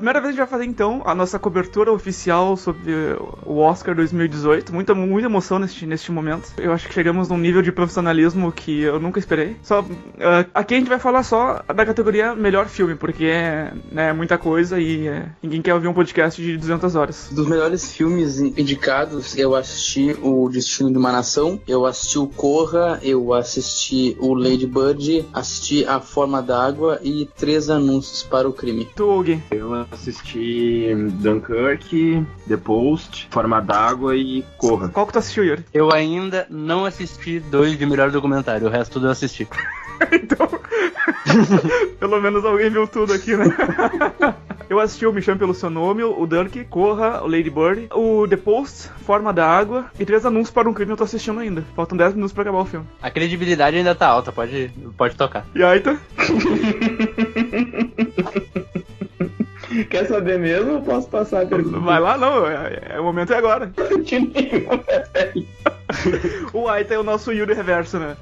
Primeira vez a gente vai fazer, então, a nossa cobertura oficial sobre o Oscar 2018. Muita emoção neste momento. Eu acho que chegamos num nível de profissionalismo que eu nunca esperei. Aqui a gente vai falar só da categoria melhor filme, porque é muita coisa e ninguém quer ouvir um podcast de 200 horas. Dos melhores filmes indicados, eu assisti O Destino de uma Nação, eu assisti o Corra, eu assisti o Lady Bird, assisti A Forma d'Água e 3 Anúncios para o Crime. Tu, Gui? Eu assisti Dunkirk, The Post, Forma d'Água e Corra. Qual que tu assistiu, Yuri? Eu ainda não assisti 2 de melhor documentário, o resto tudo eu assisti. Então, pelo menos alguém viu tudo aqui, né? Eu assisti o Me Chame Pelo Seu Nome, o Dunkirk, Corra, o Lady Bird, o The Post, Forma d'Água e 3 Anúncios para um Crime eu tô assistindo ainda. Faltam 10 minutos pra acabar o filme. A credibilidade ainda tá alta, pode tocar. E aí, tá? Quer saber mesmo ou posso passar a pergunta? Vai lá, não. O momento é agora. De nenhum, velho. O Aita é o nosso Yuri Reverso, né?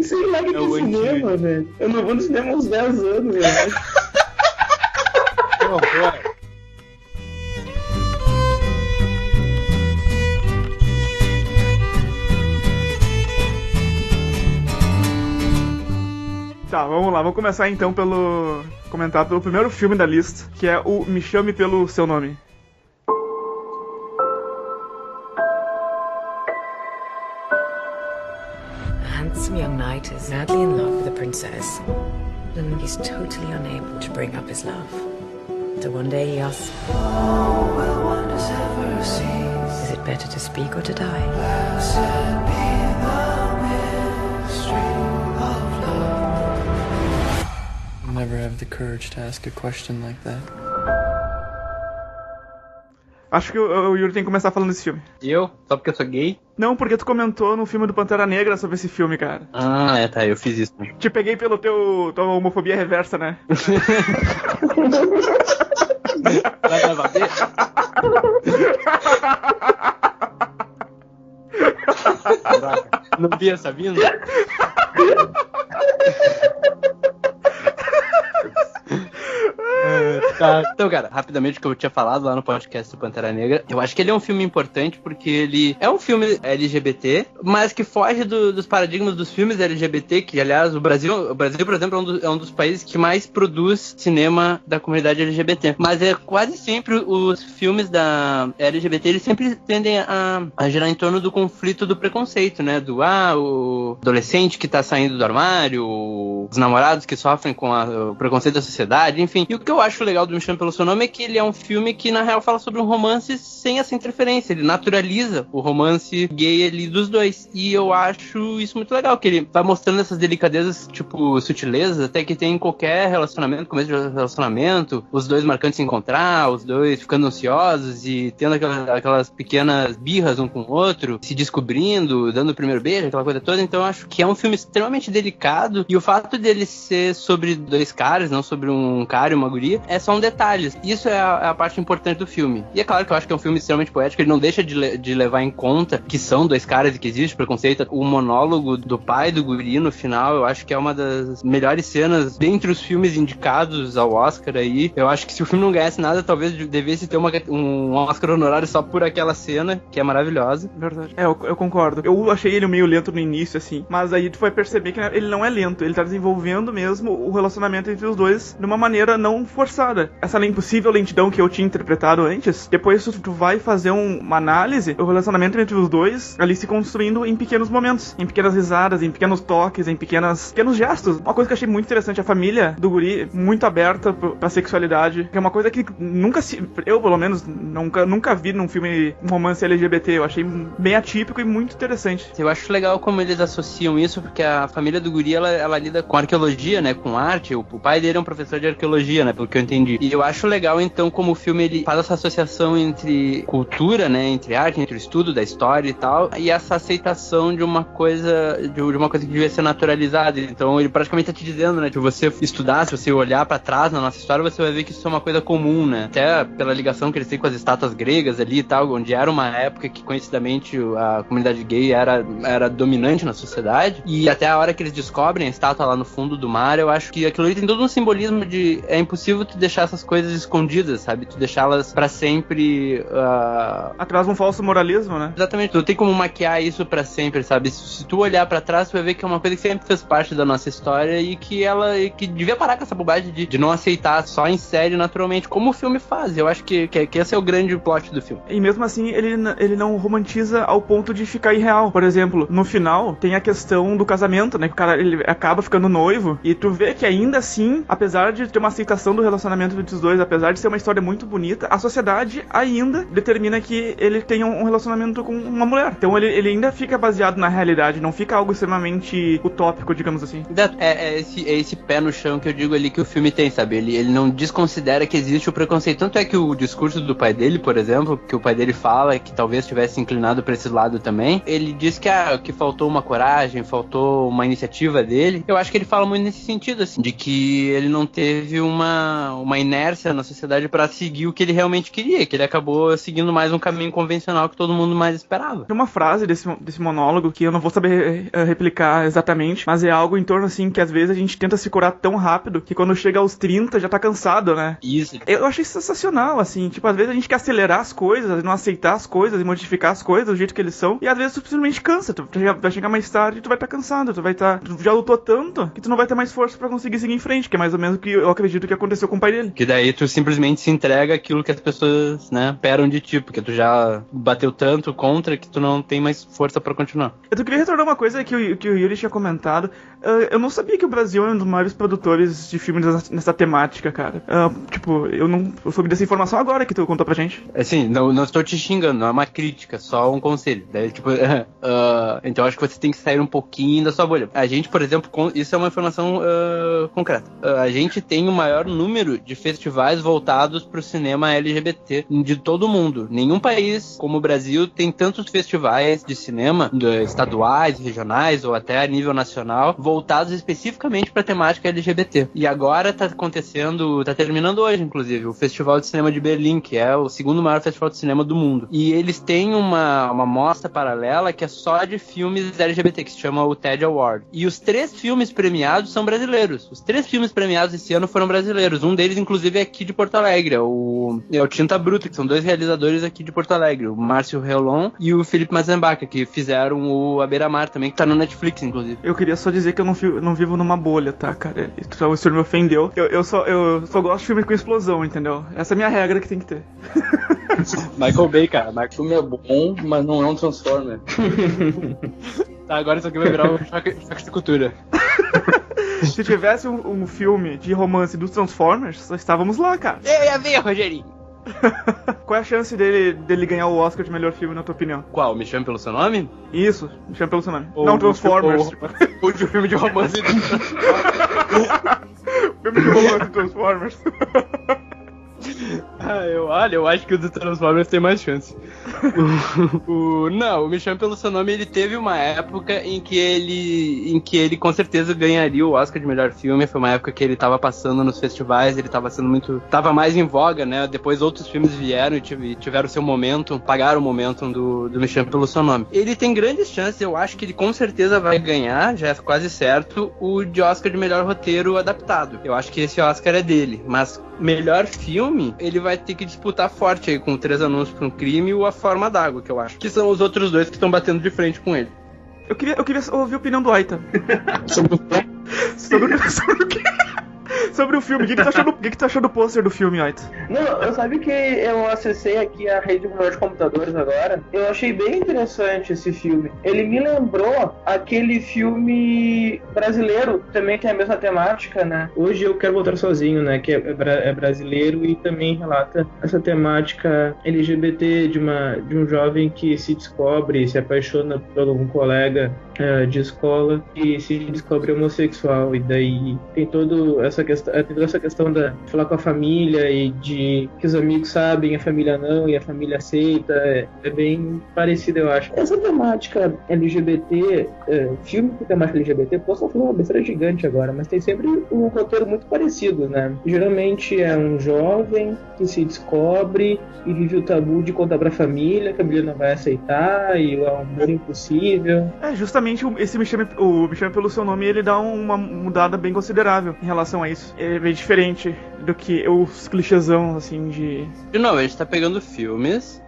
Sei lá que é cinema, velho. Eu não vou no cinema há uns 10 anos, velho. Tá, vamos lá. Vamos começar então comentar pelo primeiro filme da lista, que é o Me Chame Pelo Seu Nome. A handsome young knight is madly in love with a princess, and he's totally unable to bring up his love. So one day he asks, "Oh, will one does ever see? Is it better to speak or to die?" Blessed be the mystery of love. I'll never have the courage to ask a question like that. Acho que o Yuri tem que começar falando desse filme. E eu? Só porque eu sou gay? Não, porque tu comentou no filme do Pantera Negra sobre esse filme, cara. Ah, tá, eu fiz isso. Te peguei pelo tua homofobia reversa, né? Vai gravar dele? Não vi essa vindo? Tá. Então, cara, rapidamente o que eu tinha falado lá no podcast do Pantera Negra, eu acho que ele é um filme importante porque ele é um filme LGBT, mas que foge dos paradigmas dos filmes LGBT, que, aliás, o Brasil, por exemplo, é um dos países que mais produz cinema da comunidade LGBT. Mas é quase sempre os filmes da LGBT, eles sempre tendem a girar em torno do conflito do preconceito, né? O adolescente que tá saindo do armário, os namorados que sofrem com o preconceito da sociedade, enfim. E o que eu acho legal do Me Chame Pelo Seu Nome é que ele é um filme que, na real, fala sobre um romance sem essa interferência. Ele naturaliza o romance gay ali dos dois. E eu acho isso muito legal, que ele vai mostrando essas delicadezas, tipo, sutilezas, até que tem em qualquer relacionamento, começo de relacionamento, os dois marcando se encontrar, os dois ficando ansiosos e tendo aquelas pequenas birras um com o outro, se descobrindo, dando o primeiro beijo, aquela coisa toda. Então eu acho que é um filme extremamente delicado, e o fato dele ser sobre 2 caras, não sobre um cara e uma guria, é só um detalhe. Isso é a parte importante do filme. E é claro que eu acho que é um filme extremamente poético, ele não deixa de levar em conta que são 2 caras e que existe preconceito. O monólogo do pai do guri no final, eu acho que é uma das melhores cenas dentre os filmes indicados ao Oscar aí. Eu acho que se o filme não ganhasse nada, talvez devesse ter um Oscar honorário só por aquela cena, que é maravilhosa. Verdade. Eu concordo. Eu achei ele meio lento no início, assim, mas aí tu vai perceber que ele não é lento, ele tá desenvolvendo mesmo o relacionamento entre os dois de uma maneira não forçada. Essa impossível lentidão que eu tinha interpretado antes, depois tu vai fazer uma análise, o relacionamento entre os dois ali se construindo em pequenos momentos, em pequenas risadas, em pequenos toques, em pequenos gestos. Uma coisa que eu achei muito interessante, a família do guri muito aberta pra sexualidade, que é uma coisa que eu pelo menos nunca vi num filme, um romance LGBT. Eu achei bem atípico e muito interessante. Eu acho legal como eles associam isso, porque a família do guri, ela lida com arqueologia, né, com arte. O pai dele é um professor de arqueologia, né, pelo que eu entendi. E eu acho legal, então, como o filme ele faz essa associação entre cultura, né, entre arte, entre o estudo da história e tal, e essa aceitação de uma coisa que devia ser naturalizada. Então ele praticamente tá te dizendo, né, que você estudar, se você olhar pra trás na nossa história, você vai ver que isso é uma coisa comum, né, até pela ligação que eles têm com as estátuas gregas ali e tal, onde era uma época que conhecidamente a comunidade gay era dominante na sociedade, e até a hora que eles descobrem a estátua lá no fundo do mar, eu acho que aquilo ali tem todo um simbolismo de é impossível tu deixar deixar essas coisas escondidas, sabe? Tu deixá-las pra sempre... Atrás de um falso moralismo, né? Exatamente, tu tem como maquiar isso pra sempre, sabe? Se tu olhar pra trás, tu vai ver que é uma coisa que sempre fez parte da nossa história e que devia parar com essa bobagem de não aceitar só em série naturalmente, como o filme faz. Eu acho que esse é o grande plot do filme. E mesmo assim, ele não romantiza ao ponto de ficar irreal. Por exemplo, no final, tem a questão do casamento, né? Que o cara, ele acaba ficando noivo, e tu vê que ainda assim, apesar de ter uma aceitação do relacionamento dos dois, apesar de ser uma história muito bonita, a sociedade ainda determina que ele tenha um relacionamento com uma mulher. Então ele ainda fica baseado na realidade, não fica algo extremamente utópico, digamos assim. É esse pé no chão que eu digo ali que o filme tem, sabe? Ele não desconsidera que existe o preconceito. Tanto é que o discurso do pai dele, por exemplo, que o pai dele fala que talvez tivesse inclinado pra esse lado também, ele diz que faltou uma coragem, faltou uma iniciativa dele. Eu acho que ele fala muito nesse sentido, assim, de que ele não teve uma inércia na sociedade pra seguir o que ele realmente queria, que ele acabou seguindo mais um caminho convencional que todo mundo mais esperava. Tem uma frase desse monólogo que eu não vou saber replicar exatamente, mas é algo em torno, assim, que às vezes a gente tenta se curar tão rápido que quando chega aos 30 já tá cansado, né? Isso. Eu achei sensacional, assim, tipo, às vezes a gente quer acelerar as coisas, não aceitar as coisas e modificar as coisas do jeito que eles são, e às vezes tu simplesmente cansa, tu vai chegar mais tarde e tu vai estar cansado, tu já lutou tanto que tu não vai ter mais força pra conseguir seguir em frente, que é mais ou menos o que eu acredito que aconteceu com o pai dele. Que daí tu simplesmente se entrega aquilo que as pessoas, né, esperam de ti, porque tu já bateu tanto contra que tu não tem mais força pra continuar. Eu queria retornar uma coisa que o Yuri tinha comentado. Eu não sabia que o Brasil é um dos maiores produtores de filmes nessa temática, cara. Eu soube dessa informação agora que tu contou pra gente. Assim, não estou te xingando, não é uma crítica, só um conselho. Daí, então acho que você tem que sair um pouquinho da sua bolha. A gente, por exemplo, isso é uma informação concreta. A gente tem o maior número de festivais voltados pro cinema LGBT de todo o mundo. Nenhum país como o Brasil tem tantos festivais de cinema, estaduais, regionais ou até a nível nacional, voltados especificamente pra temática LGBT. E agora tá terminando hoje, inclusive, o Festival de Cinema de Berlim, que é o segundo maior festival de cinema do mundo. E eles têm uma mostra paralela que é só de filmes LGBT, que se chama o TED Award. E os 3 filmes premiados são brasileiros. Os 3 filmes premiados esse ano foram brasileiros. Um deles, inclusive, é aqui de Porto Alegre. É o Tinta Bruta, que são 2 realizadores aqui de Porto Alegre. O Márcio Relon e o Felipe Mazenbaca, que fizeram o A Beira-Mar também, que tá no Netflix, inclusive. Eu queria só dizer que eu não vivo numa bolha, tá, cara? O senhor me ofendeu. Eu só gosto de filme com explosão, entendeu? Essa é a minha regra que tem que ter. Michael Bay, cara. O filme é bom, mas não é um Transformer. Tá, agora isso aqui vai virar um choque de cultura. Se tivesse um filme de romance dos Transformers, só estávamos lá, cara. Eu ia ver, Rogerinho. Qual é a chance dele ganhar o Oscar de melhor filme, na tua opinião? Qual? Me Chame Pelo Seu Nome? Isso, Me Chame Pelo Seu Nome. Não, Transformers. O filme de romance do filme de romance do Transformers. Eu acho que o do Transformers tem mais chance. O Me Chame Pelo Seu Nome, ele teve uma época em que ele com certeza ganharia o Oscar de melhor filme. Foi uma época que ele tava passando nos festivais, ele tava mais em voga, né? Depois outros filmes vieram e tiveram seu momento, pagaram o momento do Me Chame Pelo Seu Nome. Ele tem grandes chances, eu acho que ele com certeza vai ganhar, já é quase certo, o de Oscar de melhor roteiro adaptado. Eu acho que esse Oscar é dele, mas melhor filme, ele vai ter que disputar forte aí com 3 Anúncios para um Crime e o A Forma d'Água, que eu acho. Que são os outros 2 que estão batendo de frente com ele. Eu queria ouvir a opinião do Aita. Sobre o quê? Sobre o filme, o que tu achou do pôster do filme, Aita? Não, eu sabe que eu acessei aqui a rede mundial de computadores agora. Eu achei bem interessante esse filme. Ele me lembrou aquele filme brasileiro, também tem a mesma temática, né? Hoje Eu Quero Voltar Sozinho, né? Que é brasileiro e também relata essa temática LGBT de um jovem que se descobre, se apaixona por algum colega de escola e se descobre homossexual. E daí tem toda essa questão de falar com a família e de que os amigos sabem, a família não, e a família aceita. É bem parecido, eu acho. Essa temática LGBT, filme com temática LGBT, posso falar uma besteira gigante agora, mas tem sempre um roteiro muito parecido, né? Geralmente é um jovem que se descobre e vive o tabu de contar pra família, a família não vai aceitar, e é um amor impossível. Justamente esse Me Chame Pelo Seu Nome, ele dá uma mudada bem considerável em relação a isso. isso. É bem diferente do que os clichêsão, assim, de... De novo, a gente tá pegando filmes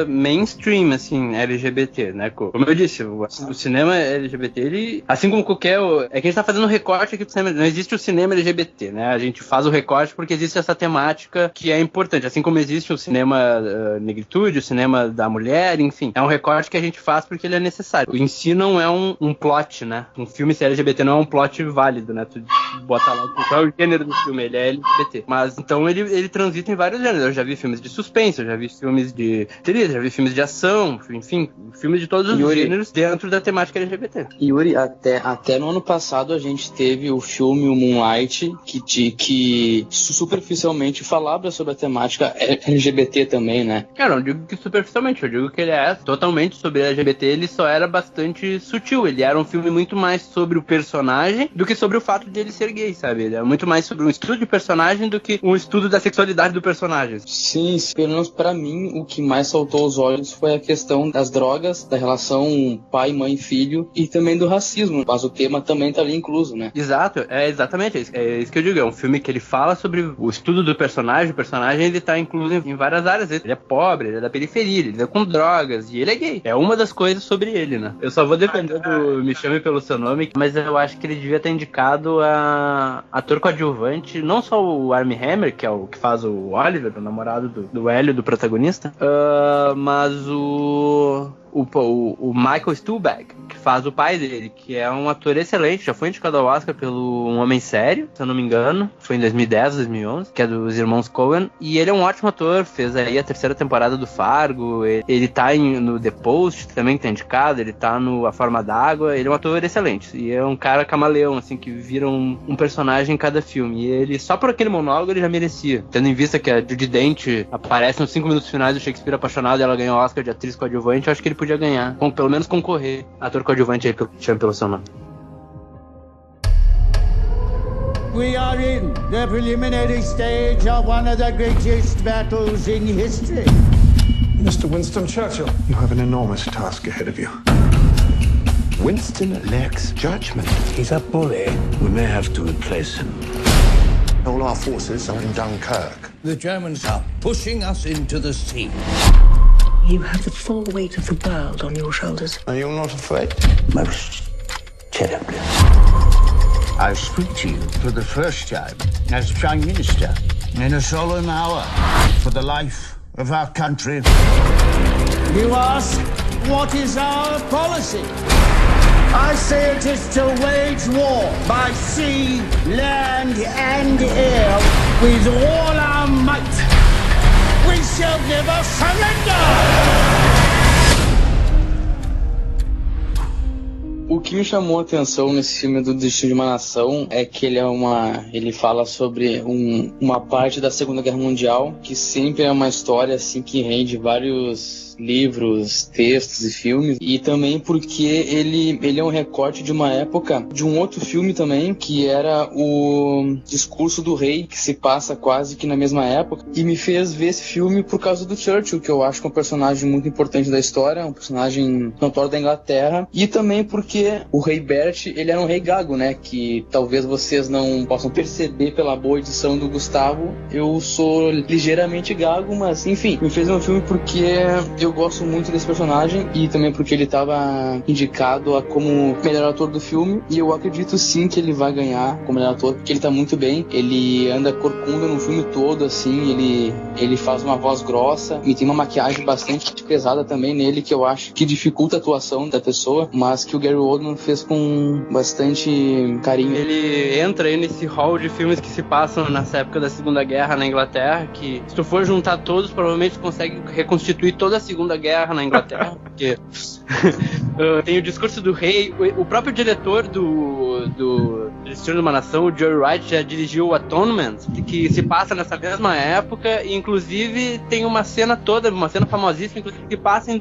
mainstream, assim, LGBT, né? Como eu disse, o cinema LGBT, ele, assim como qualquer... É que a gente tá fazendo um recorte aqui do cinema, não existe o cinema LGBT, né? A gente faz o recorte porque existe essa temática que é importante, assim como existe o cinema negritude, o cinema da mulher, enfim. É um recorte que a gente faz porque ele é necessário. Em si não é um plot, né? Um filme ser LGBT não é um plot válido, né? Tu bota lá qual é o gênero do filme, ele é LGBT. Mas, então, ele transita em vários gêneros. Eu já vi filmes de suspense, eu já vi filmes de já vi filmes de ação, enfim, filmes de todos os gêneros dentro da temática LGBT. Yuri, até no ano passado a gente teve o filme o Moonlight, que superficialmente falava sobre a temática LGBT também, né? Cara, não digo que superficialmente, eu digo que ele é totalmente sobre LGBT, ele só era bastante sutil, ele era um filme muito mais sobre o personagem do que sobre o fato de ele ser gay, sabe? Ele é muito mais sobre um estudo de personagem do que um estudo da sexualidade do personagem. Sim, pelo menos pra mim, o que mais saltou os olhos foi a questão das drogas, da relação pai, mãe, filho e também do racismo, mas o tema também tá ali incluso, né? Exato, exatamente isso que eu digo, é um filme que ele fala sobre o estudo do personagem, o personagem ele tá incluso em várias áreas, ele é pobre, ele é da periferia, ele é com drogas e ele é gay, é uma das coisas sobre ele, né? Eu só vou defender do Me Chame Pelo Seu Nome, mas eu acho que ele devia ter indicado a ator coadjuvante, não só o Armie Hammer, que é o que faz o Oliver, o namorado do Hélio, do protagonista, mas o Michael Stuhlbarg, que faz o pai dele, que é um ator excelente, já foi indicado ao Oscar pelo Um Homem Sério, se eu não me engano, foi em 2010, 2011, que é dos irmãos Coen, e ele é um ótimo ator, fez aí a 3ª temporada do Fargo, ele tá no The Post, também que tá indicado, ele tá no A Forma d'Água, ele é um ator excelente, e é um cara camaleão, assim, que vira um personagem em cada filme, e ele, só por aquele monólogo, ele já merecia, tendo em vista que a Judi Dench aparece nos 5 minutos finais do Shakespeare Apaixonado, e ela ganhou o Oscar de atriz coadjuvante, eu acho que ele podia ganhar, pelo menos concorrer, ator coadjuvante aí, Chame Pelo Seu Nome. We are in the preliminary stage of one of the greatest battles in history. Mr. Winston Churchill, you have an enormous task ahead of you. Winston lacks judgment. He's a bully. We may have to replace him. All our forces are in Dunkirk. The Germans are pushing us into the sea. You have the full weight of the world on your shoulders. Are you not afraid? Most terribly. I speak to you for the first time as Prime Minister in a solemn hour for the life of our country. You ask, what is our policy? I say it is to wage war by sea, land and air with all our might. We shall never surrender! O que me chamou a atenção nesse filme do Destino de uma Nação é que ele fala sobre uma parte da Segunda Guerra Mundial, que sempre é uma história assim que rende vários livros, textos e filmes, e também porque ele é um recorte de uma época de um outro filme também, que era o Discurso do Rei, que se passa quase que na mesma época, e me fez ver esse filme por causa do Churchill, que eu acho que é um personagem muito importante da história, um personagem notório da Inglaterra, e também porque o Rei Bert, ele era um rei gago, né, que talvez vocês não possam perceber pela boa edição do Gustavo, eu sou ligeiramente gago, mas enfim, me fez um filme porque eu gosto muito desse personagem e também porque ele estava indicado como melhor ator do filme, e eu acredito sim que ele vai ganhar como melhor ator, porque ele tá muito bem, ele anda corcunda no filme todo, assim, ele faz uma voz grossa e tem uma maquiagem bastante pesada também nele, que eu acho que dificulta a atuação da pessoa, mas que o Gary Oldman fez com bastante carinho. Ele entra aí nesse hall de filmes que se passam nessa época da Segunda Guerra na Inglaterra, que se tu for juntar todos, provavelmente tu consegue reconstituir toda a Segunda Guerra na Inglaterra, porque tem o Discurso do Rei, o próprio diretor do Destino de uma Nação, o Joe Wright, já dirigiu o Atonement, que se passa nessa mesma época, e inclusive tem uma cena famosíssima, inclusive, que passa em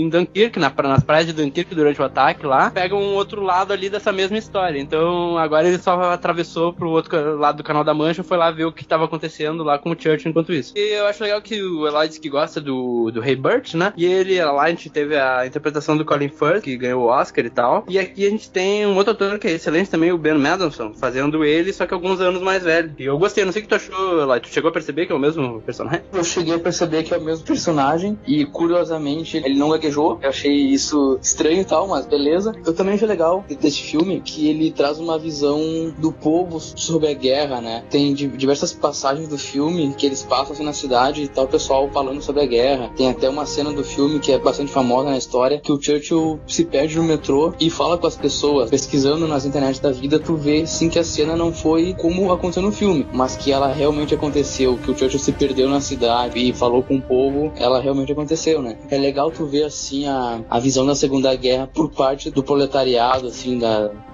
Dunkirk, nas praias de Dunkirk durante o ataque lá, pega um outro lado ali dessa mesma história. Então agora ele só atravessou pro outro lado do Canal da Mancha, foi lá ver o que estava acontecendo lá com o Churchill enquanto isso. E eu acho legal que o Eloy disse que gosta do Rei Burt, né? E lá a gente teve a interpretação do Colin Firth, que ganhou o Oscar e tal. E aqui a gente tem um outro ator que é excelente também, o Ben Madden, Adamson, fazendo ele, só que alguns anos mais velho. E eu gostei, não sei o que tu achou, Eloy. Tu chegou a perceber que é o mesmo personagem? Eu cheguei a perceber que é o mesmo personagem e, curiosamente, ele não gaguejou. Eu achei isso estranho e tal, mas beleza. Eu também achei legal desse filme que ele traz uma visão do povo sobre a guerra, né? Tem diversas passagens do filme que eles passam assim na cidade e tá o pessoal falando sobre a guerra. Tem até uma cena do filme que é bastante famosa na história, que o Churchill se perde no metrô e fala com as pessoas. Pesquisando nas internet da vida, tu vê sim que a cena não foi como aconteceu no filme, mas que ela realmente aconteceu, que o Churchill se perdeu na cidade e falou com o povo, ela realmente aconteceu, né? É legal tu ver assim a visão da Segunda Guerra por parte do proletariado, assim,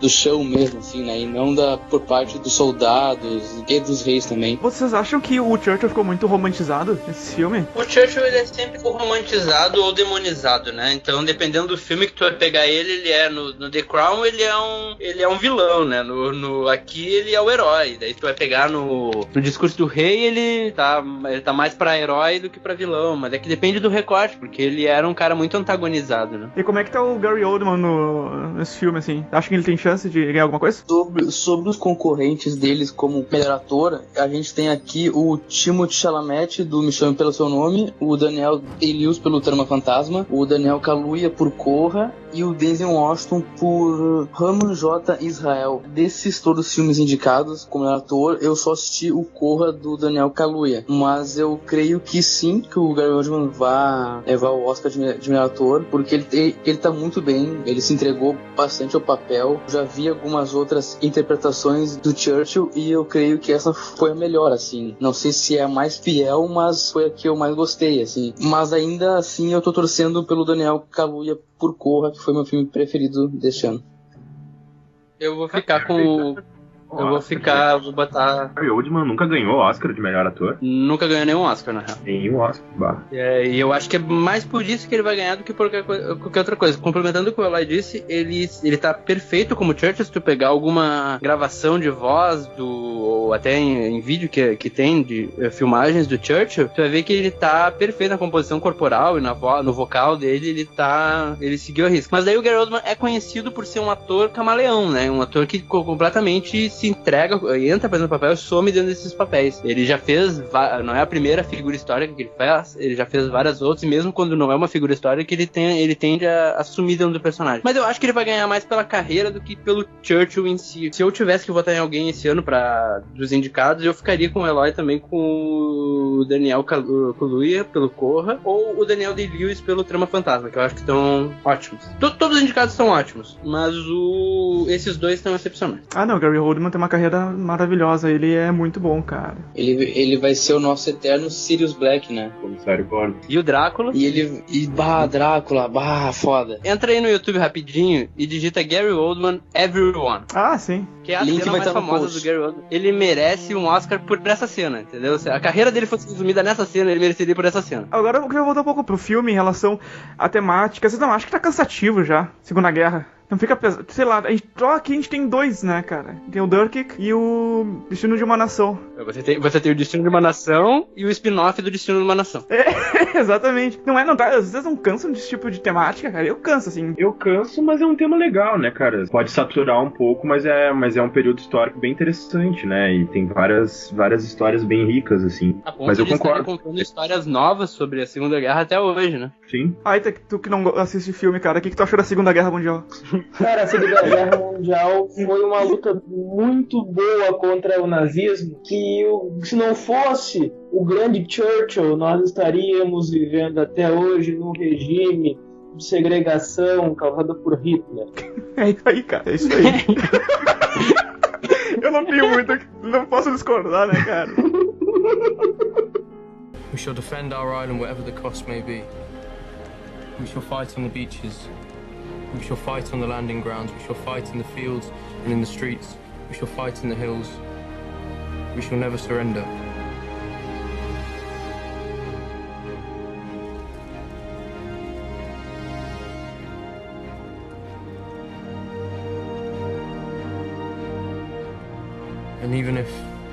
do chão mesmo, assim, né? E não por parte dos soldados e dos reis também. Vocês acham que o Churchill ficou muito romantizado nesse filme? O Churchill, ele é sempre romantizado ou demonizado, né? Então, dependendo do filme que tu vai pegar ele é no The Crown, ele é um vilão, né? Aqui ele é o herói. Daí tu vai pegar no Discurso do Rei, ele tá mais pra herói do que pra vilão. Mas é que depende do recorte, porque ele era um cara muito antagonizado, né? E como é que tá o Gary Oldman nesse filme, assim? Acha que ele tem chance de ganhar alguma coisa? Sobre os concorrentes deles como melhor ator, a gente tem aqui o Timothée Chalamet, do Me Chame Pelo Seu Nome, o Daniel Day-Lewis pelo Trama Fantasma, o Daniel Kaluuya por Corra e o Denzel Washington por Ramon J. Israel. Desses todos os filmes indicados como ator, eu só assisti o Corra do Daniel Kaluuya, mas eu creio que sim, que o Gary Oldman vai levar o Oscar de melhor ator, porque ele tá muito bem, ele se entregou bastante ao papel. Já vi algumas outras interpretações do Churchill e eu creio que essa foi a melhor, assim. Não sei se é a mais fiel, mas foi a que eu mais gostei, assim. Mas ainda assim eu tô torcendo pelo Daniel Kaluuya por Corra, que foi meu filme preferido deste ano. Eu vou ficar com... vou botar... Gary Oldman nunca ganhou Oscar de melhor ator? Nunca ganhou nenhum Oscar, na real. Nenhum Oscar, bah. E eu acho que é mais por isso que ele vai ganhar do que por qualquer outra coisa. Complementando o que o Eloy disse, ele tá perfeito como Churchill. Se tu pegar alguma gravação de voz ou até em vídeo que tem de filmagens do Churchill, tu vai ver que ele tá perfeito na composição corporal e no vocal dele, ele seguiu a risca. Mas daí o Gary Oldman é conhecido por ser um ator camaleão, né? Um ator que completamente se entrega, entra fazendo papel e some dentro desses papéis. Ele já fez, não é a primeira figura histórica que ele faz, ele já fez várias outras, e mesmo quando não é uma figura histórica, ele tende a assumir dentro do personagem. Mas eu acho que ele vai ganhar mais pela carreira do que pelo Churchill em si. Se eu tivesse que votar em alguém esse ano dos indicados, eu ficaria com o Eloy também, com o Daniel Kaluuya pelo Corra, ou o Daniel Day-Lewis pelo Trama Fantasma, que eu acho que estão ótimos. Todos os indicados são ótimos, mas esses dois estão excepcionais. Ah não, Gary Oldman tem uma carreira maravilhosa, ele é muito bom, cara. Ele vai ser o nosso eterno Sirius Black, né? Comissário Gordon. E o Drácula. Drácula, foda. Entra aí no YouTube rapidinho e digita Gary Oldman Everyone. Ah, sim. Que é a cena mais famosa do Gary Oldman. Ele merece um Oscar por essa cena, entendeu? Se a carreira dele fosse resumida nessa cena, ele mereceria por essa cena. Agora eu queria voltar um pouco pro filme em relação à temática. Vocês não acham que tá cansativo já? Segunda Guerra. Não fica pesado. Sei lá, aqui a gente tem dois, né, cara? Tem o Dunkirk e o Destino de uma Nação. Você tem o Destino de uma Nação e o spin-off do Destino de uma Nação. Exatamente. Não tá, às vezes não cansam desse tipo de temática, cara. Eu canso, assim. Eu canso, mas é um tema legal, né, cara? Pode saturar um pouco, mas é um período histórico bem interessante, né? E tem várias histórias bem ricas, assim. Mas eu concordo. Contando histórias novas sobre a Segunda Guerra até hoje, né? Sim. Aí, tu que não assiste filme, cara, o que tu achou da Segunda Guerra Mundial? Cara, a Segunda Guerra Mundial foi uma luta muito boa contra o nazismo, que se não fosse o grande Churchill, nós estaríamos vivendo até hoje num regime de segregação causado por Hitler. É isso aí, cara, é isso aí. Eu não tenho muito, não posso discordar, né, cara? We shall defend our island whatever the cost may be. We shall fight on the beaches. We shall fight on the landing grounds. We shall fight in the fields and in the streets. We shall fight in the hills. We shall never surrender. And even if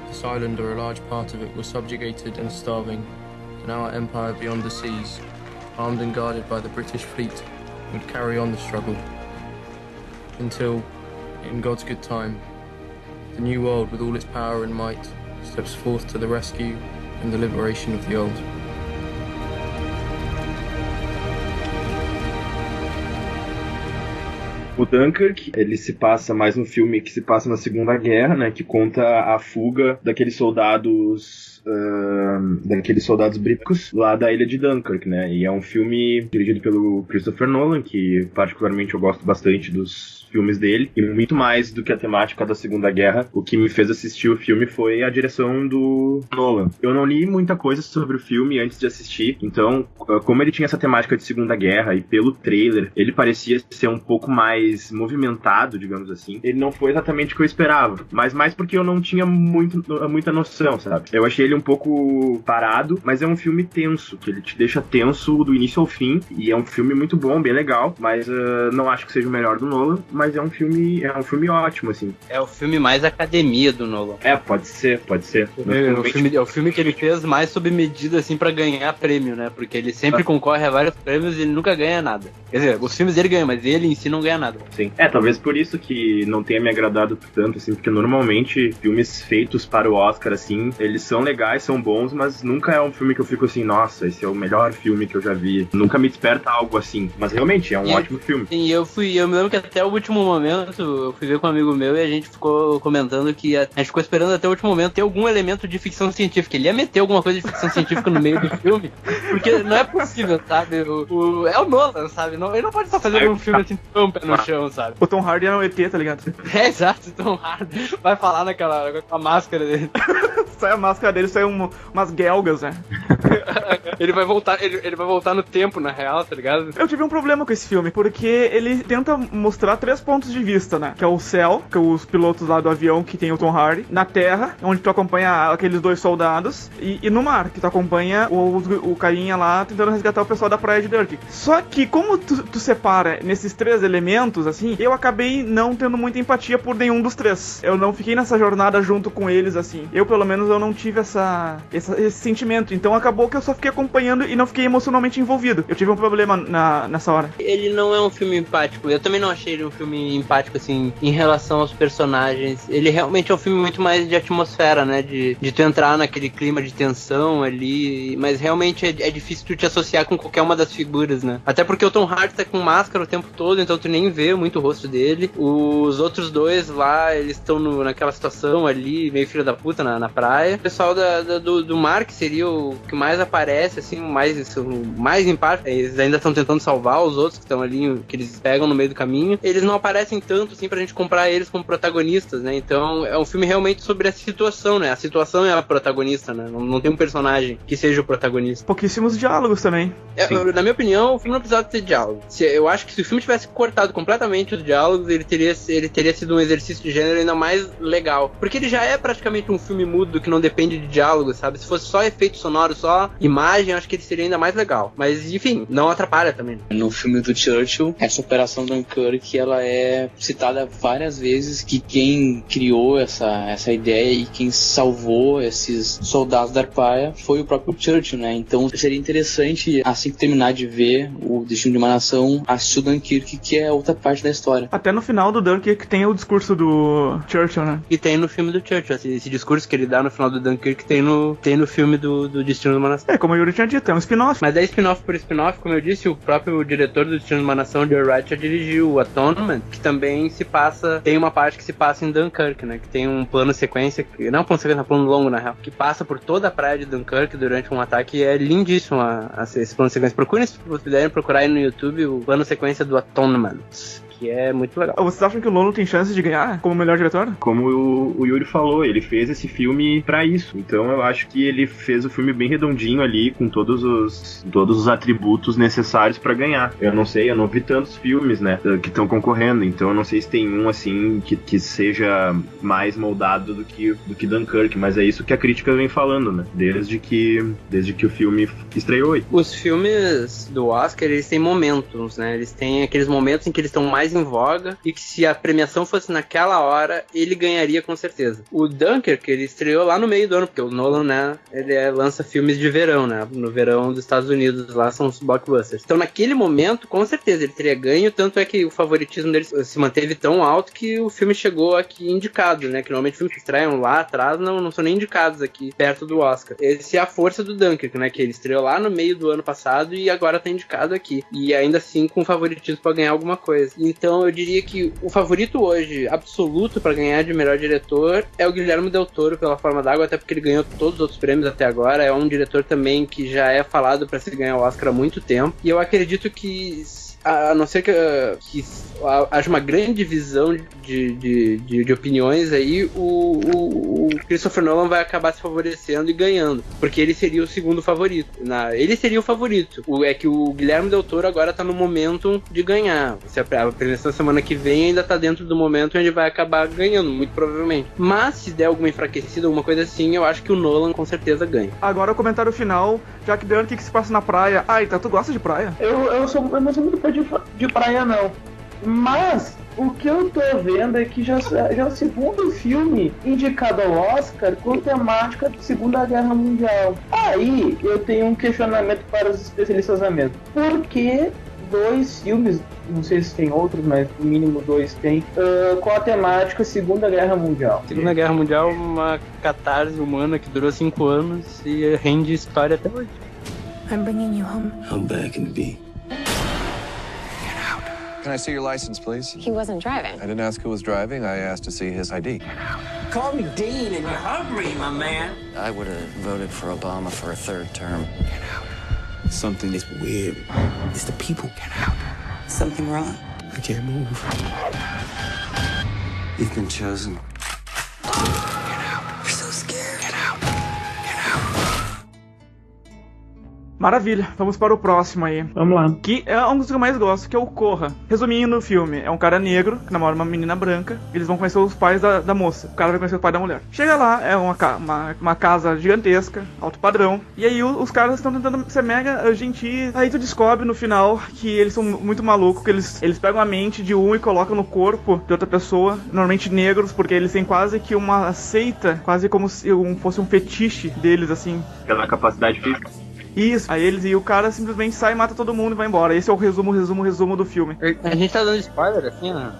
this island or a large part of it were subjugated and starving, then our empire beyond the seas, armed and guarded by the British fleet, would carry on the struggle until, in God's good time, The new world, with all its power and might, steps forth to the rescue and the liberation of the old. O Dunkirk, ele se passa mais um filme que se passa na Segunda Guerra, né, que conta a fuga daqueles soldados britânicos lá da ilha de Dunkirk, né, e é um filme dirigido pelo Christopher Nolan, que particularmente eu gosto bastante dos filmes dele, e muito mais do que a temática da Segunda Guerra, o que me fez assistir o filme foi a direção do Nolan. Eu não li muita coisa sobre o filme antes de assistir, então, como ele tinha essa temática de Segunda Guerra, e pelo trailer, ele parecia ser um pouco mais movimentado, digamos assim. Ele não foi exatamente o que eu esperava, mas mais porque eu não tinha muita noção, sabe? Eu achei ele um pouco parado, mas é um filme tenso, que ele te deixa tenso do início ao fim, e é um filme muito bom, bem legal, mas não acho que seja o melhor do Nolan, mas é um filme ótimo, assim. É o filme mais academia do Nolan. Pode ser. É o filme que ele fez mais sob medida, assim, pra ganhar prêmio, né? Porque ele sempre concorre a vários prêmios e ele nunca ganha nada. Quer dizer, os filmes dele ganham, mas ele em si não ganha nada. Sim. Talvez por isso que não tenha me agradado tanto, assim, porque normalmente filmes feitos para o Oscar, assim, eles são legais, são bons, mas nunca é um filme que eu fico assim, nossa, esse é o melhor filme que eu já vi. Nunca me desperta algo assim. Mas realmente, é um ótimo filme. Sim, eu me lembro que até o último momento, eu fui ver com um amigo meu e a gente ficou comentando que a gente ficou esperando até o último momento ter algum elemento de ficção científica. Ele ia meter alguma coisa de ficção científica no meio do filme, porque não é possível, sabe? É o Nolan, sabe? Ele não pode estar fazendo um filme assim tão pé no chão, sabe? O Tom Hardy era um ET, tá ligado? É, exato, o Tom Hardy vai falar com a máscara dele. Sai a máscara dele, sai umas guelgas, né? Ele vai voltar no tempo, na real, tá ligado? Eu tive um problema com esse filme, porque ele tenta mostrar 3 pontos de vista, né? Que é o céu, que é os pilotos lá do avião que tem o Tom Hardy, na terra, onde tu acompanha aqueles 2 soldados, e no mar, que tu acompanha o carinha lá tentando resgatar o pessoal da praia de Dunkirk. Só que como tu separa nesses 3 elementos, assim, eu acabei não tendo muita empatia por nenhum dos 3. Eu não fiquei nessa jornada junto com eles, assim. Eu, pelo menos, eu não tive esse sentimento. Então acabou que eu só fiquei acompanhando e não fiquei emocionalmente envolvido. Eu tive um problema nessa hora. Ele não é um filme empático. Eu também não achei ele um filme empático, assim, em relação aos personagens. Ele realmente é um filme muito mais de atmosfera, né? De tu entrar naquele clima de tensão ali. Mas realmente é difícil tu te associar com qualquer uma das figuras, né? Até porque o Tom Hardy tá com máscara o tempo todo, então tu nem vê muito o rosto dele. Os outros 2 lá, eles estão naquela situação ali, meio filho da puta, na praia. O pessoal do mar, que seria o que mais aparece, assim, o mais empático. Eles ainda estão tentando salvar os outros que estão ali, que eles pegam no meio do caminho. Eles não aparecem tanto, assim, pra gente comprar eles como protagonistas, né? Então, é um filme realmente sobre a situação, né? A situação é a protagonista, né? Não tem um personagem que seja o protagonista. Pouquíssimos diálogos também. Na minha opinião, o filme não precisava ter diálogo. Eu acho que se o filme tivesse cortado completamente os diálogos, ele teria sido um exercício de gênero ainda mais legal. Porque ele já é praticamente um filme mudo que não depende de diálogo, sabe? Se fosse só efeito sonoro, só imagem, eu acho que ele seria ainda mais legal. Mas, enfim, não atrapalha também. No filme do Churchill, essa Operação Dunkirk, ela é citada várias vezes, que quem criou essa ideia e quem salvou esses soldados da praia foi o próprio Churchill, né? Então seria interessante, assim que terminar de ver o Destino de uma Nação, assistir o Dunkirk, que é outra parte da história. Até no final do Dunkirk tem o discurso do Churchill, né? E tem no filme do Churchill, esse discurso que ele dá no final do Dunkirk tem no filme do Destino de uma Nação. Como o Yuri tinha dito, é um spin-off. Mas é spin-off por spin-off, como eu disse, o próprio diretor do Destino de uma Nação, Joe Wright, já dirigiu o Atonement, que também tem uma parte que se passa em Dunkirk, né? Que tem um plano sequência, não um plano sequência, um plano longo, na real, que passa por toda a praia de Dunkirk durante um ataque, e é lindíssimo esse plano sequência. Procurem, se vocês puderem procurar aí no YouTube, o plano sequência do Atonement, que é muito legal. Vocês acham que o Nolan tem chance de ganhar como melhor diretor? Como o Yuri falou, ele fez esse filme pra isso. Então eu acho que ele fez o filme bem redondinho ali, com todos os atributos necessários pra ganhar. Eu não sei, eu não vi tantos filmes, né, que estão concorrendo, então eu não sei se tem um, assim, que seja mais moldado do que Dunkirk, mas é isso que a crítica vem falando, né, desde que o filme estreou aí. Os filmes do Oscar, eles têm momentos, né, eles têm aqueles momentos em que eles estão mais mais em voga e que se a premiação fosse naquela hora, ele ganharia com certeza. O Dunkirk, ele estreou lá no meio do ano, porque o Nolan, né, ele lança filmes de verão, né, no verão dos Estados Unidos, lá são os blockbusters. Então naquele momento, com certeza, ele teria ganho, tanto é que o favoritismo dele se manteve tão alto que o filme chegou aqui indicado, né, que normalmente filmes que estreiam lá atrás não são nem indicados aqui, perto do Oscar. Essa é a força do Dunkirk, né, que ele estreou lá no meio do ano passado e agora tá indicado aqui. E ainda assim com favoritismo pra ganhar alguma coisa. Então eu diria que o favorito hoje, absoluto pra ganhar de melhor diretor, é o Guilherme Del Toro, pela Forma d'Água, até porque ele ganhou todos os outros prêmios até agora. É um diretor também que já é falado pra se ganhar o Oscar há muito tempo. E eu acredito que, a não ser que haja uma grande divisão de opiniões aí, o Christopher Nolan vai acabar se favorecendo e ganhando, porque ele seria o segundo favorito. Ele seria o favorito. É que o Guilherme Del Toro agora tá no momento de ganhar. Se a premiação semana que vem ainda tá dentro do momento onde ele vai acabar ganhando, muito provavelmente. Mas se der alguma enfraquecida, alguma coisa assim, eu acho que o Nolan com certeza ganha. Agora o comentário final, Jack Dunn, que se passa na praia. Então tu gosta de praia? Eu não sou muito fã de praia, não. Mas o que eu tô vendo é que já é o segundo filme indicado ao Oscar com temática de Segunda Guerra Mundial. Aí eu tenho um questionamento para os especialistas da mesa. Por que 2 filmes, não sei se tem outros, mas no mínimo 2 tem, com a temática Segunda Guerra Mundial? Segunda Guerra Mundial é uma catarse humana que durou 5 anos e rende história até hoje. I'm bringing you home. How bad can it be? Can I see your license, please? He wasn't driving. I didn't ask who was driving. I asked to see his ID. Call me Dean and you're hungry, my man. I would have voted for Obama for a 3rd term. Get out. Something is weird. It's the people. Get out. Something wrong? I can't move. You've been chosen. Get out. We're so scared. Get out. Get out. Maravilha, vamos para o próximo aí. Vamos lá. Que é um dos que eu mais gosto, que é o Corra. Resumindo o filme, é um cara negro que namora uma menina branca. Eles vão conhecer os pais da moça. O cara vai conhecer o pai da mulher. Chega lá, é uma casa gigantesca, alto padrão. E aí os caras estão tentando ser mega gentis. Aí tu descobre no final que eles são muito malucos, que eles pegam a mente de um e colocam no corpo de outra pessoa. Normalmente negros, porque eles têm quase que uma seita, quase como se fosse um fetiche deles, assim. Pela capacidade física. Isso, aí eles e o cara simplesmente sai, mata todo mundo e vai embora. Esse é o resumo do filme. A gente tá dando spoiler assim, né?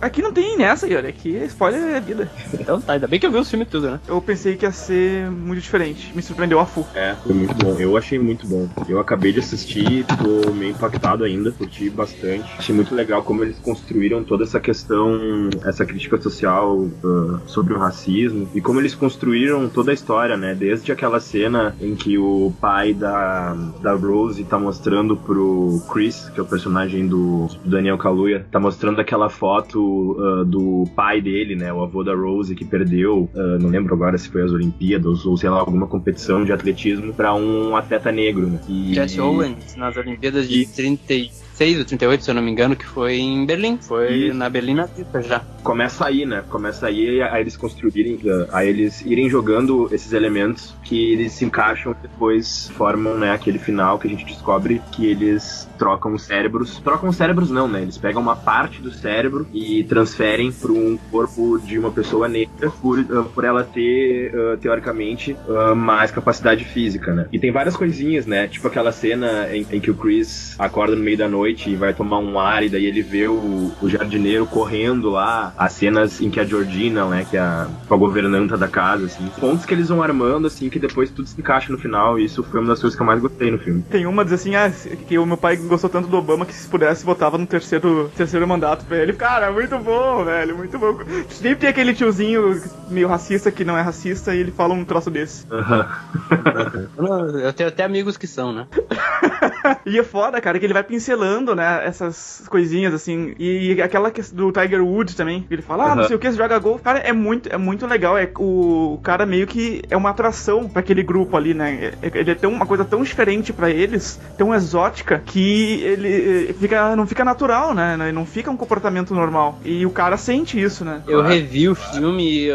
Aqui não tem nessa, Yuri. Aqui spoiler é vida. Então tá, ainda bem que eu vi o filme tudo, né? Eu pensei que ia ser muito diferente. Me surpreendeu a full. Foi muito bom. Eu achei muito bom. Eu acabei de assistir, tô meio impactado ainda, curti bastante. Achei muito legal como eles construíram toda essa questão, essa crítica social sobre o racismo, e como eles construíram toda a história, né? Desde aquela cena em que o pai da Rose tá mostrando pro Chris, que é o personagem do Daniel Kaluuya, tá mostrando aquela foto do pai dele, né, o avô da Rose, que perdeu, não lembro agora se foi as Olimpíadas ou sei lá, alguma competição de atletismo pra um atleta negro, né? Jesse Owens nas Olimpíadas de 36 ou 38, se eu não me engano, que foi em Berlim. Foi na Berlim nazista já. Começa aí, né? Começa aí a eles construírem, a eles irem jogando esses elementos que eles se encaixam e depois formam, né, aquele final que a gente descobre que eles trocam os cérebros. Trocam os cérebros não, né? Eles pegam uma parte do cérebro e transferem para um corpo de uma pessoa negra por ela ter, teoricamente, mais capacidade física, né? E tem várias coisinhas, né? Tipo aquela cena em que o Chris acorda no meio da noite e vai tomar um ar e daí ele vê o jardineiro correndo lá. As cenas em que a Georgina, né, que é a governanta da casa, assim. Pontos que eles vão armando, assim, que depois tudo se encaixa no final, e isso foi uma das coisas que eu mais gostei no filme. Tem uma, diz assim, que o meu pai gostou tanto do Obama que se pudesse votava no terceiro mandato pra ele. Cara, muito bom, velho, muito bom. Sempre tem aquele tiozinho meio racista que não é racista e ele fala um troço desse. Eu tenho até amigos que são, né? E é foda, cara, que ele vai pincelando, né, essas coisinhas, assim, e aquela do Tiger Woods também, ele fala, não sei o que, você joga golfe. Cara, é muito legal, o cara meio que é uma atração pra aquele grupo ali, né, ele é uma coisa tão diferente pra eles, tão exótica, que ele não fica natural, né, não fica um comportamento normal, e o cara sente isso, né. Eu revi o filme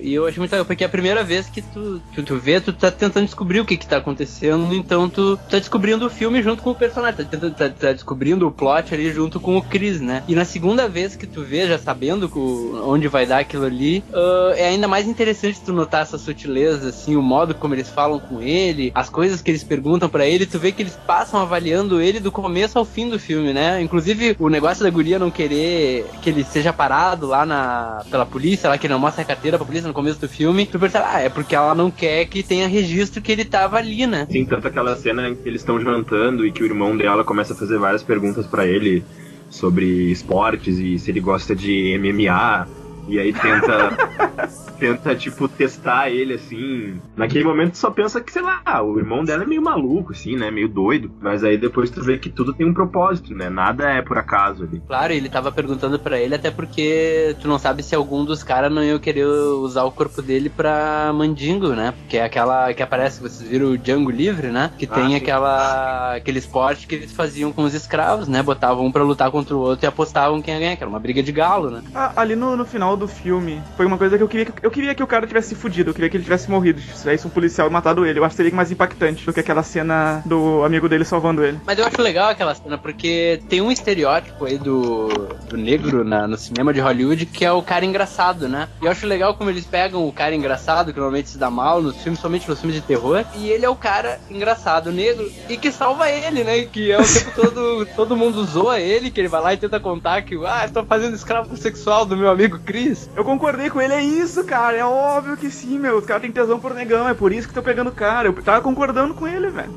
e eu acho muito legal, porque é a primeira vez que tu vê, tu tá tentando descobrir o que tá acontecendo, então tu tá descobrindo o filme filme junto com o personagem, tá descobrindo o plot ali junto com o Chris, né? E na segunda vez que tu vê, já sabendo onde vai dar aquilo ali, é ainda mais interessante tu notar essa sutileza, assim, o modo como eles falam com ele, as coisas que eles perguntam pra ele, tu vê que eles passam avaliando ele do começo ao fim do filme, né? Inclusive, o negócio da guria não querer que ele seja parado lá pela polícia, lá que ele não mostra a carteira pra polícia no começo do filme, tu percebe, é porque ela não quer que tenha registro que ele tava ali, né? Sim, tanto aquela cena em que eles estão jantando e que o irmão dela começa a fazer várias perguntas pra ele sobre esportes e se ele gosta de MMA, e aí tenta, tipo, testar ele, assim. Naquele momento tu só pensa que, sei lá, o irmão dela é meio maluco, assim, né, meio doido, mas aí depois tu vê que tudo tem um propósito, né, nada é por acaso ali. Claro, ele tava perguntando pra ele até porque tu não sabe se algum dos caras não ia querer usar o corpo dele pra mandingo, né, porque é aquela que aparece, vocês viram o Django Livre, né, que tem aquele esporte que eles faziam com os escravos, né, botavam um pra lutar contra o outro e apostavam quem ia ganhar, que era uma briga de galo, né. Ali no final do filme, foi uma coisa que eu queria que o cara tivesse fudido, eu queria que ele tivesse morrido, se tivesse um policial e matado ele. Eu acho que seria mais impactante do que aquela cena do amigo dele salvando ele. Mas eu acho legal aquela cena, porque tem um estereótipo aí do negro no cinema de Hollywood, que é o cara engraçado, né? E eu acho legal como eles pegam o cara engraçado, que normalmente se dá mal nos filmes, somente nos filmes de terror, e ele é o cara engraçado, negro, e que salva ele, né? Que é o tempo todo mundo zoa ele, que ele vai lá e tenta contar que, eu tô fazendo escravo sexual do meu amigo Chris. Eu concordei com ele, é isso, cara, é óbvio que sim, meu, os caras têm tesão por negão, é por isso que tô pegando o cara, eu tava concordando com ele, velho.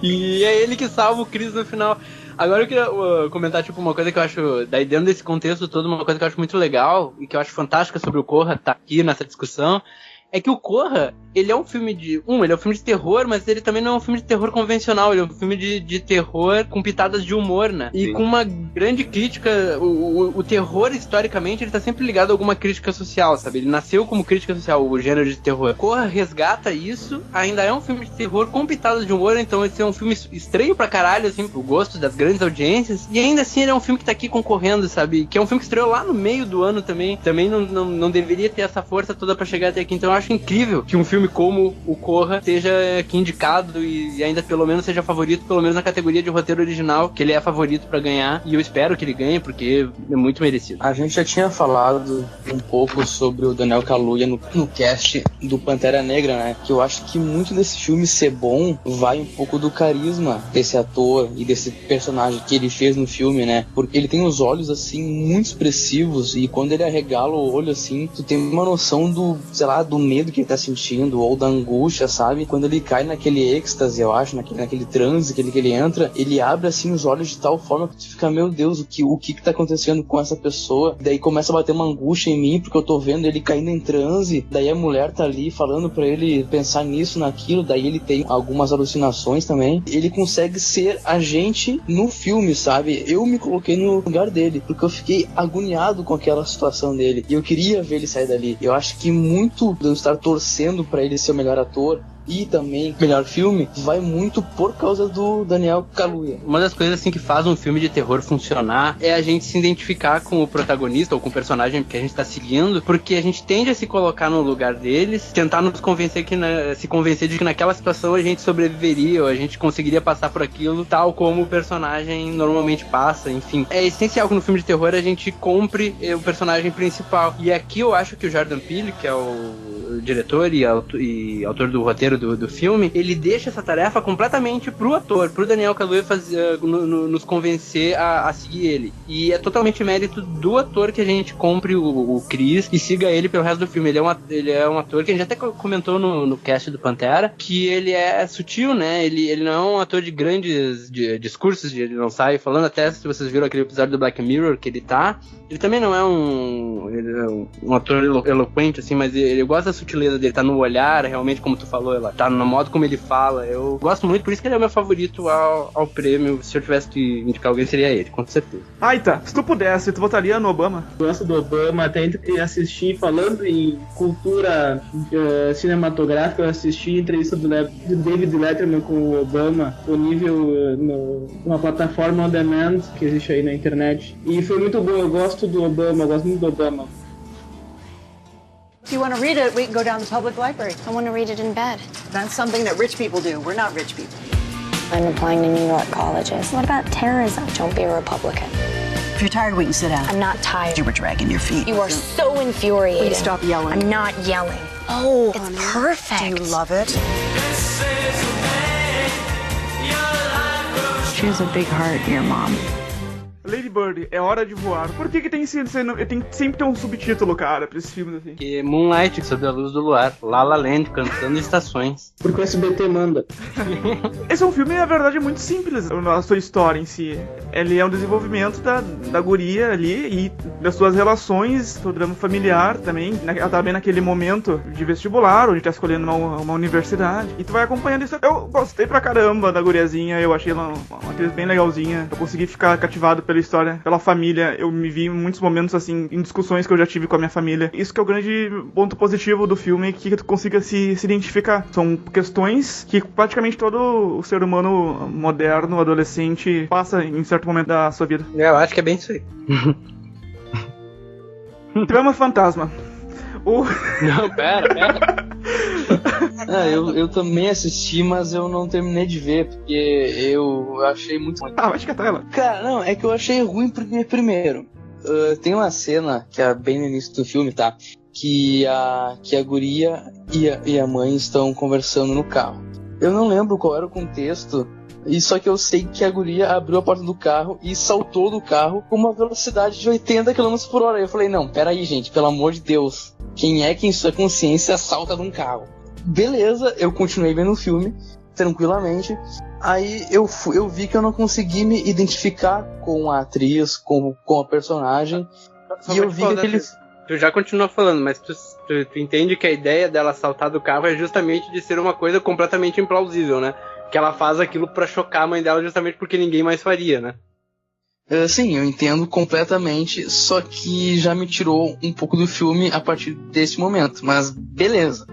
E é ele que salva o Chris no final. Agora eu queria comentar, tipo, uma coisa que eu acho, daí dentro desse contexto todo, uma coisa que eu acho muito legal, e que eu acho fantástica sobre o Corra, tá aqui nessa discussão, é que o Corra, ele é um filme ele é um filme de terror, mas ele também não é um filme de terror convencional, ele é um filme de terror com pitadas de humor, né? E com uma grande crítica, o terror, historicamente, ele tá sempre ligado a alguma crítica social, sabe? Ele nasceu como crítica social, o gênero de terror. Corra resgata isso, ainda é um filme de terror com pitadas de humor, então esse é um filme estranho pra caralho, assim, pro gosto das grandes audiências, e ainda assim ele é um filme que tá aqui concorrendo, sabe? Que é um filme que estreou lá no meio do ano também não deveria ter essa força toda pra chegar até aqui, então eu acho incrível que um filme como o Corra esteja aqui indicado e ainda pelo menos seja favorito, pelo menos na categoria de roteiro original, que ele é favorito pra ganhar, e eu espero que ele ganhe, porque é muito merecido. A gente já tinha falado um pouco sobre o Daniel Kaluuya no cast do Pantera Negra, né, que eu acho que muito desse filme ser bom vai um pouco do carisma desse ator e desse personagem que ele fez no filme, né, porque ele tem os olhos, assim, muito expressivos, e quando ele arregala o olho, assim, tu tem uma noção do, sei lá, do medo que ele tá sentindo, ou da angústia, sabe? Quando ele cai naquele êxtase, eu acho, naquele transe que ele entra, ele abre assim os olhos de tal forma que tu fica, meu Deus, o que tá acontecendo com essa pessoa? Daí começa a bater uma angústia em mim, porque eu tô vendo ele caindo em transe, daí a mulher tá ali falando pra ele pensar nisso, naquilo, daí ele tem algumas alucinações também. Ele consegue ser a gente no filme, sabe? Eu me coloquei no lugar dele, porque eu fiquei agoniado com aquela situação dele, e eu queria ver ele sair dali. Eu acho que muito de eu estar torcendo pra ele ser o melhor ator e também melhor filme vai muito por causa do Daniel Kaluuya. Uma das coisas assim que faz um filme de terror funcionar é a gente se identificar com o protagonista ou com o personagem que a gente tá seguindo, porque a gente tende a se colocar no lugar deles, tentar nos convencer se convencer de que naquela situação a gente sobreviveria ou a gente conseguiria passar por aquilo tal como o personagem normalmente passa, enfim. É essencial que no filme de terror a gente compre o personagem principal. E aqui eu acho que o Jordan Peele, que é o diretor e autor do roteiro do filme, ele deixa essa tarefa completamente pro ator, pro Daniel Kaluuya nos convencer a seguir ele. E é totalmente mérito do ator que a gente compre o Chris e siga ele pelo resto do filme. Ele é um ator que a gente até comentou no cast do Pantera, que ele é sutil, né? Ele não é um ator de grandes discursos, ele não sai falando, até se vocês viram aquele episódio do Black Mirror que ele também não é um ator eloquente, assim, mas ele gosta da sutileza dele, tá no olhar, realmente, como tu falou, ela tá no modo como ele fala. Eu gosto muito, por isso que ele é o meu favorito ao prêmio. Se eu tivesse que indicar alguém, seria ele, com certeza. Aita, se tu pudesse, tu votaria no Obama? Gosto do Obama, até assistir, falando em cultura cinematográfica, eu assisti a entrevista do David Letterman com o Obama, disponível numa plataforma on demand que existe aí na internet. E foi muito bom, eu gosto do Obama, eu gosto muito do Obama. If you want to read it, we can go down to the public library. I want to read it in bed. That's something that rich people do. We're not rich people. I'm applying to New York colleges. What about terrorism? Don't be a Republican. If you're tired, we can sit down. I'm not tired. You were dragging your feet. You are so infuriating. Please stop yelling. I'm not yelling. Oh, it's perfect. Do you love it? She has a big heart, your mom. Lady Bird, é hora de voar. Por que tem tem sempre ter um subtítulo, cara, pra esses filmes assim? Que Moonlight, sob a luz do luar. La La Land, cantando estações. Porque o SBT manda. Esse é um filme, na verdade, muito simples, a sua história em si. Ele é um desenvolvimento da guria ali e das suas relações, do drama familiar também. Ela tá bem naquele momento de vestibular, onde tá escolhendo uma universidade. E tu vai acompanhando isso. Eu gostei pra caramba da guriazinha, eu achei ela uma atriz bem legalzinha. Eu consegui ficar cativado pela história, pela família. Eu me vi em muitos momentos, assim, em discussões que eu já tive com a minha família. Isso que é o grande ponto positivo do filme, que tu consiga se identificar. São questões que praticamente todo o ser humano moderno, adolescente, passa em certo momento da sua vida. Eu acho que é bem isso aí. Trama fantasma. Não, pera. Eu também assisti, mas eu não terminei de ver, porque eu achei muito ruim. Vai te catar ela. Cara, não, é que eu achei ruim porque, primeiro, tem uma cena, que é bem no início do filme, tá? Que a guria e a mãe estão conversando no carro. Eu não lembro qual era o contexto, e só que eu sei que a guria abriu a porta do carro e saltou do carro com uma velocidade de 80 km por hora. Eu falei, não, peraí, gente, pelo amor de Deus. Quem é que em sua consciência salta de um carro? Beleza, eu continuei vendo o filme, tranquilamente. Aí eu vi que eu não consegui me identificar com a atriz, com a personagem. E eu vi que aquele... Tu já continua falando, mas tu entende que a ideia dela saltar do carro é justamente de ser uma coisa completamente implausível, né? Que ela faz aquilo pra chocar a mãe dela justamente porque ninguém mais faria, né? Sim, eu entendo completamente, só que já me tirou um pouco do filme a partir desse momento, mas beleza.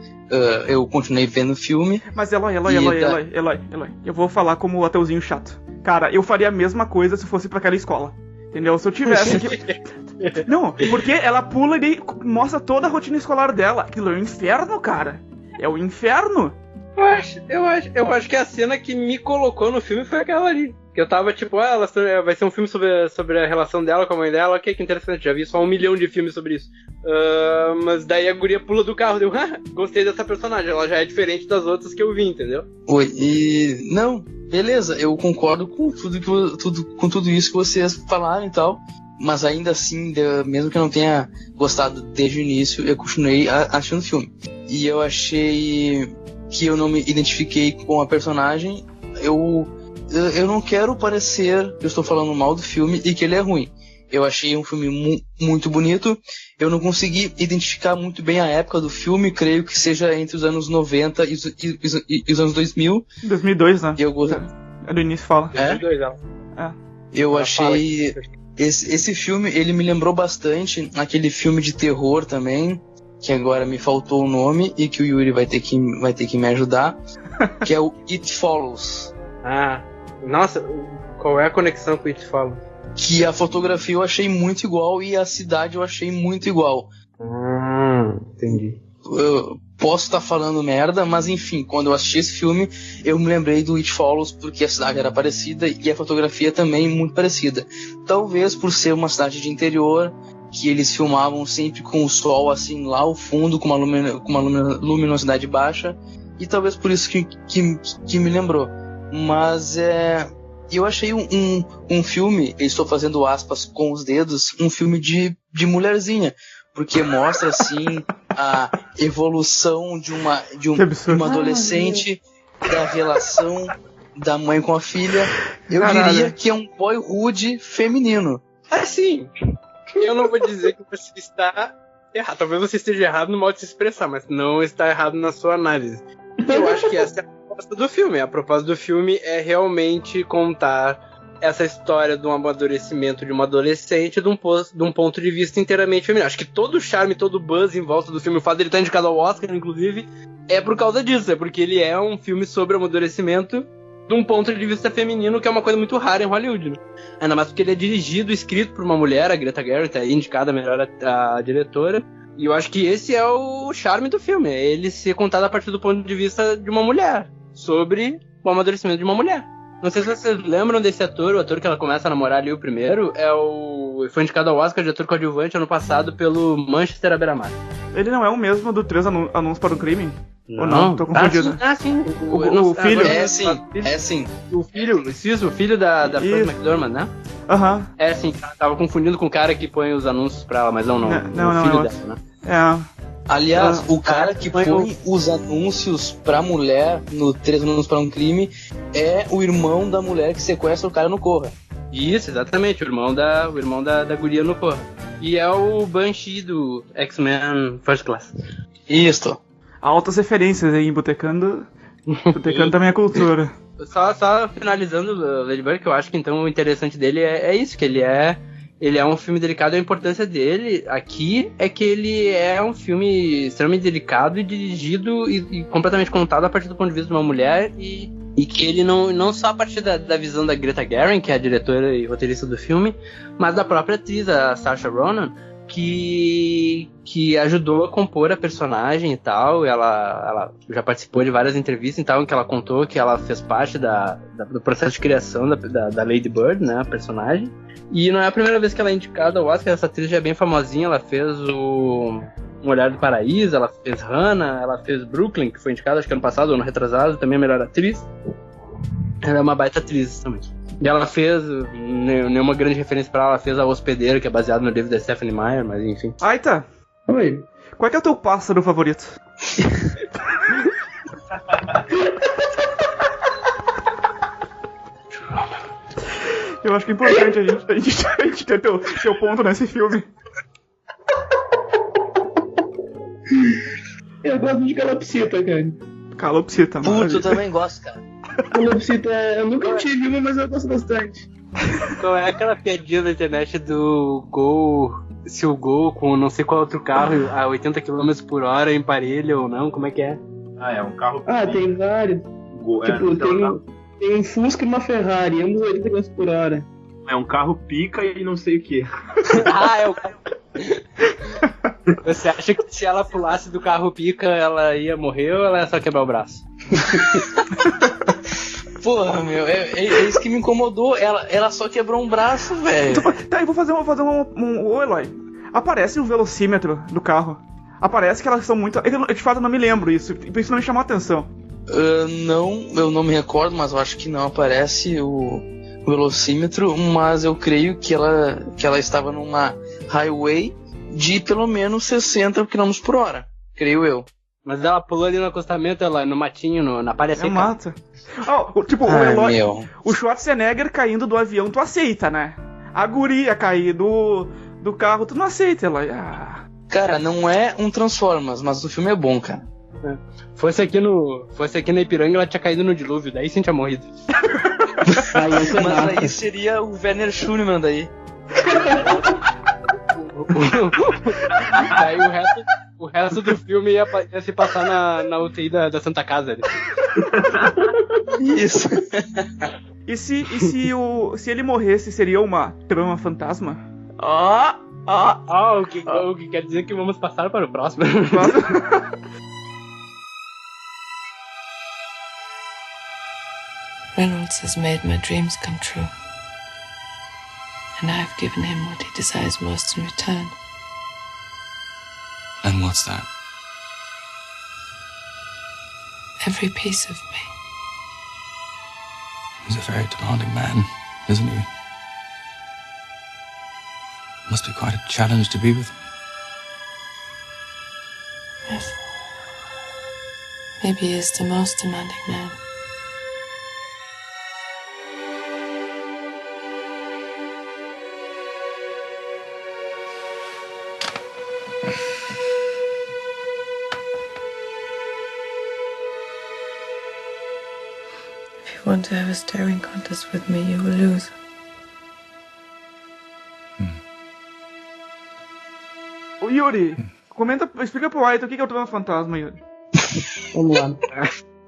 Eu continuei vendo o filme. Mas Eloy, eu vou falar como o ateuzinho chato. Cara, eu faria a mesma coisa se fosse pra aquela escola. Entendeu? Se eu tivesse que... Não, porque ela pula e mostra toda a rotina escolar dela. Aquilo é o inferno, cara. É o inferno. Eu acho que a cena que me colocou no filme foi aquela ali. Que eu tava tipo, vai ser um filme sobre a relação dela com a mãe dela. Ok, que interessante, já vi só 1 milhão de filmes sobre isso. Mas daí a guria pula do carro, deu, gostei dessa personagem, ela já é diferente das outras que eu vi, entendeu? Não, beleza, eu concordo com tudo isso que vocês falaram e tal. Mas ainda assim, mesmo que eu não tenha gostado desde o início, eu continuei achando o filme. E eu achei que eu não me identifiquei com a personagem. Eu não quero parecer que eu estou falando mal do filme e que ele é ruim. Eu achei um filme muito bonito. Eu não consegui identificar muito bem a época do filme. Creio que seja entre os anos 90 e os anos 2000. 2002, né? É do início fala. 2002, Eu achei... Esse filme, ele me lembrou bastante aquele filme de terror também, que agora me faltou o nome e que o Yuri vai ter que me ajudar, que é o It Follows. Nossa, qual é a conexão com o It Follows? Que a fotografia eu achei muito igual e a cidade eu achei muito igual. Entendi. Eu posso estar falando merda, mas enfim, quando eu assisti esse filme, eu me lembrei do It Follows porque a cidade era parecida e a fotografia também muito parecida. Talvez por ser uma cidade de interior, que eles filmavam sempre com o sol assim lá ao fundo, com uma luminosidade baixa, e talvez por isso que me lembrou. Mas eu achei um filme, eu estou fazendo aspas com os dedos, um filme de mulherzinha, porque mostra assim a evolução de uma adolescente, da relação da mãe com a filha. Eu diria que é um boyhood feminino. Assim, eu não vou dizer que você está errado, talvez você esteja errado no modo de se expressar, mas não está errado na sua análise. Eu acho que essa é a proposta do filme. A proposta do filme é realmente contar essa história de um amadurecimento de uma adolescente de um ponto de vista inteiramente feminino. Acho que todo o charme, todo o buzz em volta do filme, o fato dele estar indicado ao Oscar, inclusive, é por causa disso. É porque ele é um filme sobre amadurecimento de um ponto de vista feminino, que é uma coisa muito rara em Hollywood, né? Ainda mais porque ele é dirigido, escrito por uma mulher, a Greta Gerwig, tá indicada a melhor a diretora. E eu acho que esse é o charme do filme, é ele ser contado a partir do ponto de vista de uma mulher, sobre o amadurecimento de uma mulher. Não sei se vocês lembram desse ator, o ator que ela começa a namorar ali, o primeiro, foi indicado ao Oscar de ator coadjuvante ano passado pelo Manchester à beira-mar. Ele não é o mesmo do 3 Anúncios para um Crime? Ou não? Tô confundido. Sim. O filho? É sim. O filho da Frances McDormand, né? Aham. É sim, tava confundindo com o cara que põe os anúncios pra ela, mas não. Não, o filho dela, né? É. Aliás, o cara que põe os anúncios pra mulher no 3 Anúncios para um Crime é o irmão da mulher que sequestra o cara no Corra. Isso, exatamente, o irmão da guria no Corra. E é o Banshee do X-Men First Class. Isso. Altas referências aí, Botecando também é cultura. Só finalizando o Lady Bird, que eu acho que então o interessante dele é isso, que ele é um filme delicado. A importância dele aqui é que ele é um filme extremamente delicado e dirigido e completamente contado a partir do ponto de vista de uma mulher e que ele não só a partir da visão da Greta Gerwig, que é a diretora e roteirista do filme, mas da própria atriz, a Saoirse Ronan, que ajudou a compor a personagem e tal. Ela já participou de várias entrevistas e tal, em que ela contou que ela fez parte do processo de criação da Lady Bird, né, a personagem. E não é a primeira vez que ela é indicada ao Oscar. Essa atriz já é bem famosinha. Ela fez o Um Olhar do Paraíso, ela fez Hannah, ela fez Brooklyn, que foi indicada acho que ano passado, ano retrasado, também a melhor atriz. Ela é uma baita atriz também. E ela fez, nenhuma grande referência pra ela fez A Hospedeira, que é baseado no livro da Stephenie Meyer, mas enfim. Aita! Oi. Qual é que é o teu pássaro favorito? Eu acho que é importante a gente ter teu ponto nesse filme. Eu gosto de calopsita, cara. Calopsita, mano. Putz, eu também gosto, cara. Calopsita, eu nunca tive uma, mas eu gosto bastante. Qual é aquela piadinha na internet do Gol, se o Gol com não sei qual outro carro a 80 km por hora emparelha ou não, como é que é? Ah, é um carro... tem vários. Tipo, tem um Fusca e uma Ferrari, ambos 80 km por hora. É um carro pica e não sei o que. É o carro... Você acha que se ela pulasse do carro pica, ela ia morrer ou ela ia só quebrar o braço? Porra, meu, é isso que me incomodou. Ela só quebrou um braço, velho. Tá, eu vou fazer um... Ô, Eloy, aparece o velocímetro do carro. Aparece que elas são muito... Eu de fato não me lembro isso, isso não me chamou a atenção. Eu não me recordo, mas eu acho que não aparece o velocímetro, mas eu creio que ela estava numa highway de pelo menos 60 km por hora, creio eu. Mas ela pulou ali no acostamento, ela no matinho, na palha seca. Mata. O Eloy, o Schwarzenegger caindo do avião, tu aceita, né? A guria cair do carro, tu não aceita, Eloy. Cara, não é um Transformers, mas o filme é bom, cara. Fosse aqui na Ipiranga, ela tinha caído no dilúvio, daí sim tinha morrido. Mas aí seria o Werner Schulman daí. Daí o resto do filme ia se passar na UTI da Santa Casa ali. Isso. E se ele morresse, seria uma trama fantasma? O que quer dizer que vamos passar para o próximo. Reynolds has made my dreams come true. And I have given him what he desires most in return. And what's that? Every piece of me. He's a very demanding man, isn't he? Must be quite a challenge to be with him. Yes. Maybe he is the most demanding man. If you want to have a staring contest with me, you will lose. Ô Yuri, explica pro Aito o que é o trama fantasma, Yuri. Vamos lá.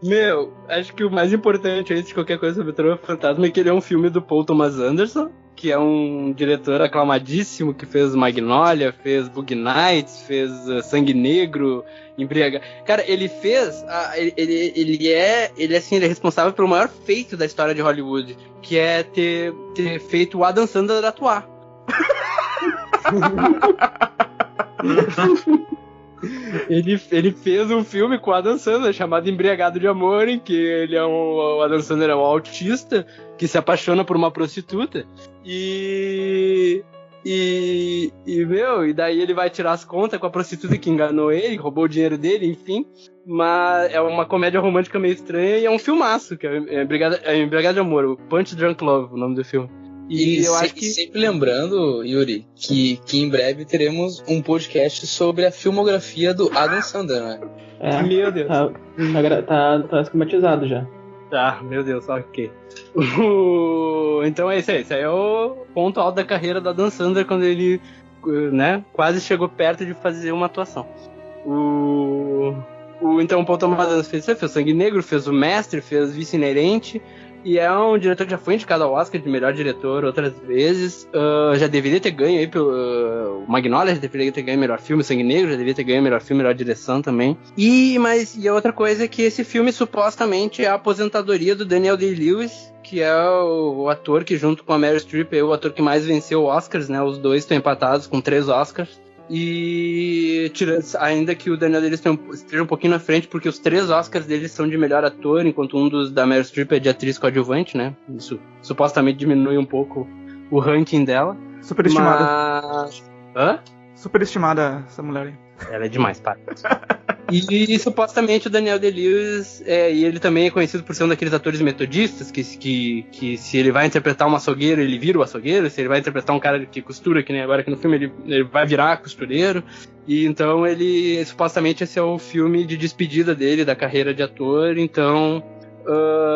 Meu, acho que o mais importante antes de qualquer coisa sobre o Trama Fantasma é que ele é um filme do Paul Thomas Anderson, que é um diretor aclamadíssimo que fez Magnolia, fez Boogie Nights, fez Sangue Negro, Embriagado. Cara, ele fez... Ele é responsável pelo maior feito da história de Hollywood, que é ter feito o Adam Sandler atuar. Ele fez um filme com o Adam Sandler chamado Embriagado de Amor, em que o Adam Sandler é um autista que se apaixona por uma prostituta e daí ele vai tirar as contas com a prostituta que enganou ele, roubou o dinheiro dele, enfim. Mas é uma comédia romântica meio estranha e é um filmaço, que é Embriagado de Amor, o Punch Drunk Love, o nome do filme. E eu acho que... sempre lembrando, Yuri, que em breve teremos um podcast sobre a filmografia do Adam Sandler, né? Meu Deus. Tá esquematizado já. Tá, meu Deus, ok. Então é isso aí. Esse aí é o ponto alto da carreira do Adam Sandler, quando ele, né, quase chegou perto de fazer uma atuação. Então o Paul Thomas Anderson fez Sangue Negro, fez O Mestre, fez Vice Inerente. E é um diretor que já foi indicado ao Oscar de melhor diretor outras vezes. Já deveria ter ganho aí pelo Magnolia, já deveria ter ganho melhor filme. Sangue Negro já deveria ter ganho melhor filme, melhor direção também. E a outra coisa é que esse filme supostamente é a aposentadoria do Daniel Day-Lewis, que é o ator que, junto com a Meryl Streep, é o ator que mais venceu Oscars, né? Os dois estão empatados com 3 Oscars. E ainda que o Daniel Day-Lewis esteja um pouquinho na frente, porque os 3 Oscars dele são de melhor ator, enquanto um dos da Meryl Streep é de atriz coadjuvante, né? Isso supostamente diminui um pouco o ranking dela. Superestimada. Hã? Superestimada essa mulher aí. Ela é demais, para. E supostamente o Daniel Day-Lewis, e ele também é conhecido por ser um daqueles atores metodistas que se ele vai interpretar um açougueiro, ele vira o açougueiro. Se ele vai interpretar um cara que costura, que nem agora aqui no filme, ele vai virar costureiro. E então supostamente esse é o filme de despedida dele, da carreira de ator. Então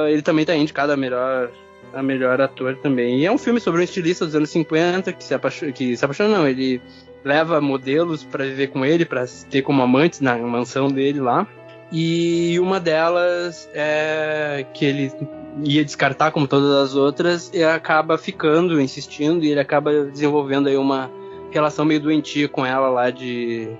ele também está indicado a melhor ator também. E é um filme sobre um estilista dos anos 50 que se apaixona, não, ele leva modelos pra viver com ele, pra ter como amantes na mansão dele lá. E uma delas é que ele ia descartar como todas as outras e acaba ficando, insistindo, e ele acaba desenvolvendo aí uma relação meio doentia com ela lá de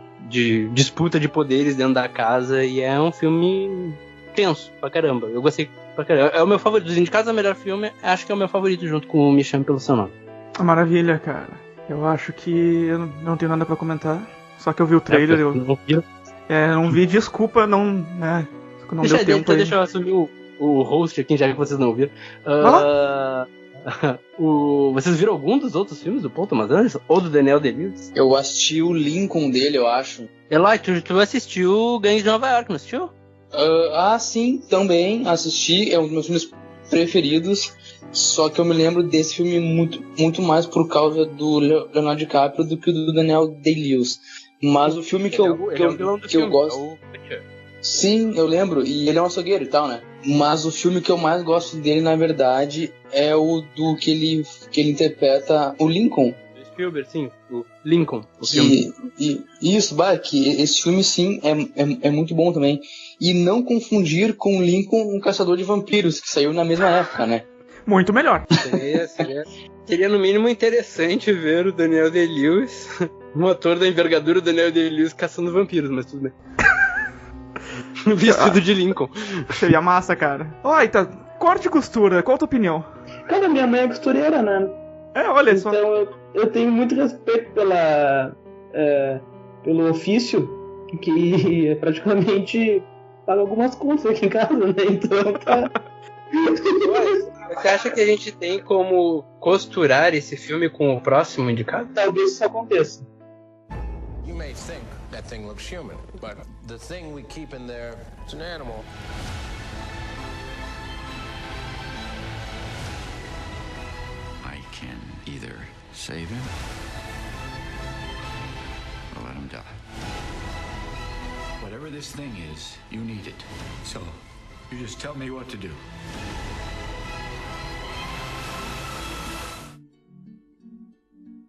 disputa de poderes dentro da casa. E é um filme tenso pra caramba. Eu gostei pra caramba. É o meu favorito. Dos indicados a melhor filme, acho que é o meu favorito, junto com o Me Chame Pelo Seu Nome. Maravilha, cara. Eu acho que eu não tenho nada pra comentar. Só que eu vi o trailer. Não vi, desculpa, não deu tempo. Então deixa eu assumir o host aqui, já que vocês não viram. Vocês viram algum dos outros filmes do Paul Thomas Anderson? Ou do Daniel Day-Lewis? Eu assisti o Lincoln dele, eu acho. Eloy, tu assistiu Gangues de Nova York, não assistiu? Sim, também assisti. É um dos meus filmes preferidos. Só que eu me lembro desse filme muito, muito mais por causa do Leonardo DiCaprio do que do Daniel Day-Lewis. Mas o filme que eu gosto... Sim, eu lembro. E ele é um açougueiro e tal, né? Mas o filme que eu mais gosto dele, na verdade, é o do que ele interpreta o Lincoln. Spielberg, sim, o Lincoln. O filme. Isso, que esse filme, sim, é muito bom também. E não confundir com o Lincoln, um caçador de vampiros, que saiu na mesma época, né? Muito melhor. Seria no mínimo interessante ver o Daniel Day-Lewis, um ator da envergadura do Daniel Day-Lewis, caçando vampiros, mas tudo bem. Vestido de Lincoln. Seria massa, cara. Oi, tá. Corte e costura, qual a tua opinião? Cara, minha mãe é costureira, né? Olha só. Então eu tenho muito respeito pelo ofício, que praticamente paga algumas contas aqui em casa, né? Então tá. Você acha que a gente tem como costurar esse filme com o próximo indicado? Talvez isso aconteça. You may think that thing looks human, but the thing we keep in there is an animal. I can either save him or let him die. Whatever this thing is, you need it. So, you just tell me what to do.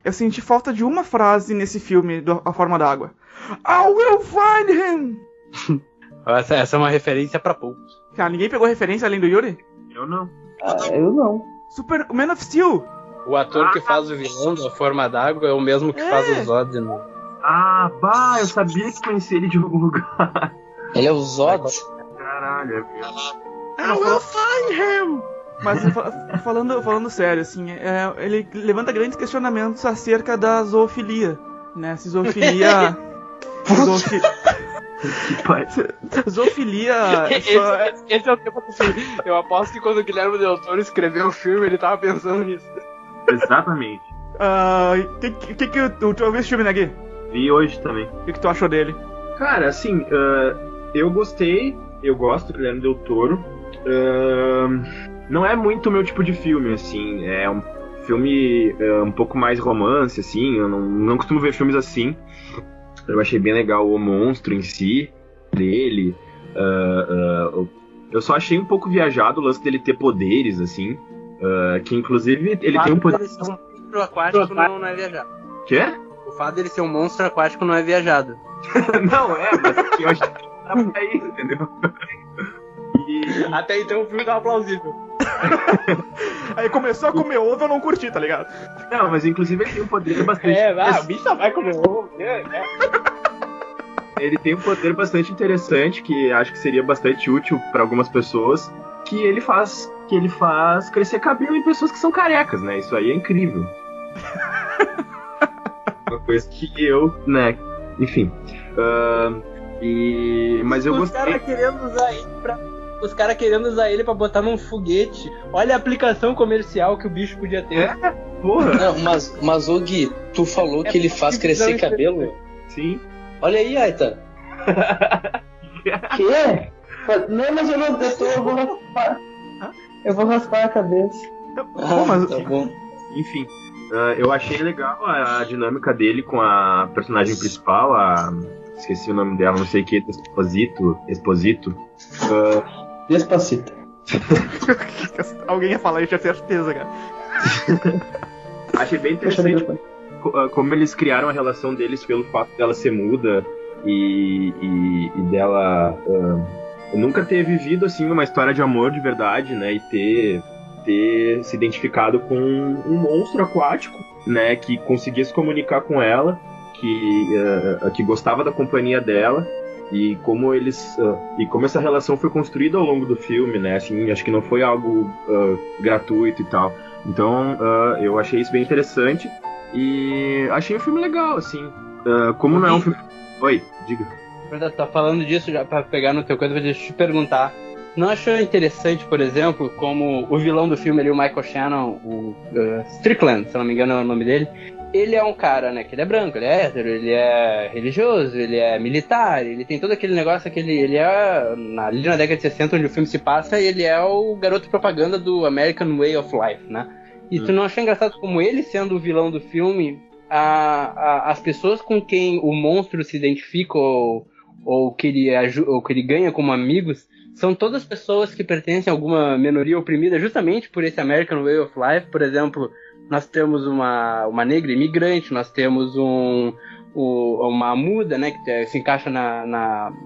Eu senti falta de uma frase nesse filme, A Forma da Água. I will find him! Essa é uma referência pra poucos. Cara, ninguém pegou referência além do Yuri? Eu não. Eu não. Super Man of Steel! O ator que faz o vilão da Forma d'Água é o mesmo que faz o Zod, né? Ah, eu sabia que conhecia ele de algum lugar. Ele é o Zod? Caralho, é mesmo. I will find him! Mas falando sério, assim, ele levanta grandes questionamentos acerca da zoofilia, né? Se zoofilia... Zoofilia... Esse é o tema do filme. Eu aposto que quando o Guilherme Del Toro escreveu o filme, ele tava pensando nisso. Exatamente. Tu viu esse filme, né, Gui? Vi hoje também. O que tu achou dele? Cara, assim, eu gostei, eu gosto do Guilherme Del Toro. Não é muito o meu tipo de filme, assim, é um filme um pouco mais romance, assim, eu não costumo ver filmes assim. Eu achei bem legal o monstro em si, dele. Eu só achei um pouco viajado o lance dele ter poderes, assim, que inclusive ele tem um poder... O fato dele ser um monstro aquático não é viajado. Quê? O fato dele ser um monstro aquático não é viajado. Não, mas eu acho que dá pra ir, entendeu? Até então o filme tava plausível. Aí começou a comer ovo, eu não curti, tá ligado? Não, mas inclusive ele tem um poder bastante... o bicho só vai comer ovo, né? Ele tem um poder bastante interessante, que acho que seria bastante útil pra algumas pessoas, que ele faz crescer cabelo em pessoas que são carecas, né? Isso aí é incrível. Uma coisa que eu, né, enfim. Mas eu gostei. Os caras querendo usar ele pra botar num foguete. Olha a aplicação comercial que o bicho podia ter. Porra. Não, mas ô Gui, tu falou que ele faz crescer cabelo? Sim. Olha aí, Aita. Quê? Não, mas eu vou raspar. Eu vou raspar a cabeça. Tá bom. Enfim, eu achei legal a dinâmica dele com a personagem principal, esqueci o nome dela, não sei o que, Exposito. Despacito. Alguém ia falar, eu tinha certeza, cara. Achei bem interessante como eles criaram a relação deles pelo fato dela ser muda e dela nunca ter vivido assim uma história de amor de verdade, né, e ter se identificado com um monstro aquático, né, que conseguia se comunicar com ela, que gostava da companhia dela. E como essa relação foi construída ao longo do filme, né? Assim, acho que não foi algo gratuito e tal. Então, eu achei isso bem interessante e achei o filme legal, assim. Como não é um filme... Oi, diga. Tá falando disso já pra pegar no teu coisa, deixa eu te perguntar. Não achou interessante, por exemplo, como o vilão do filme ali, o Michael Shannon, o Strickland, se não me engano é o nome dele, ele é um cara, né, que ele é branco, ele é hétero, ele é religioso, ele é militar, ele tem todo aquele negócio que ele é, ali na década de 60, onde o filme se passa, ele é o garoto propaganda do American Way of Life, né? E tu não achou engraçado como ele, sendo o vilão do filme, as pessoas com quem o monstro se identifica ou que ele ganha como amigos, são todas pessoas que pertencem a alguma minoria oprimida, justamente por esse American Way of Life. Por exemplo, nós temos uma negra imigrante, nós temos uma muda, né, que se encaixa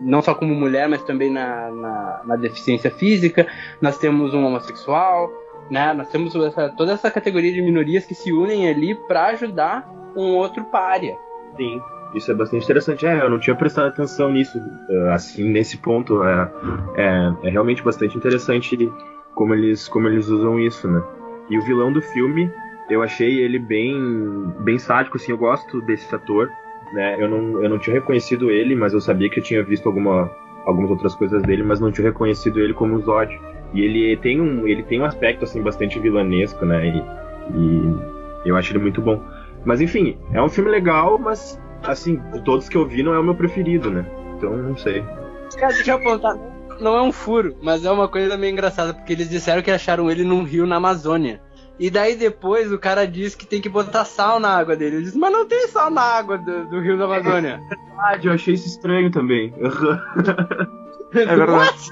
não só como mulher, mas também na deficiência física, nós temos um homossexual, né, nós temos toda essa categoria de minorias que se unem ali para ajudar um outro pária. Sim. Isso é bastante interessante. Eu não tinha prestado atenção nisso, assim, nesse ponto. É realmente bastante interessante como eles usam isso, né? E o vilão do filme, eu achei ele bem sádico, assim, eu gosto desse ator, né? Eu não tinha reconhecido ele, mas eu sabia que eu tinha visto algumas outras coisas dele, mas não tinha reconhecido ele como Zod. E ele tem um aspecto, assim, bastante vilanesco, né? E eu acho ele muito bom. Mas, enfim, é um filme legal, mas... assim, de todos que eu vi, não é o meu preferido, né? Então, não sei. Cara, deixa eu apontar. Não é um furo, mas é uma coisa meio engraçada, porque eles disseram que acharam ele num rio na Amazônia. E daí depois o cara diz que tem que botar sal na água dele. Ele diz, mas não tem sal na água do rio da Amazônia. É verdade, eu achei isso estranho também. É verdade.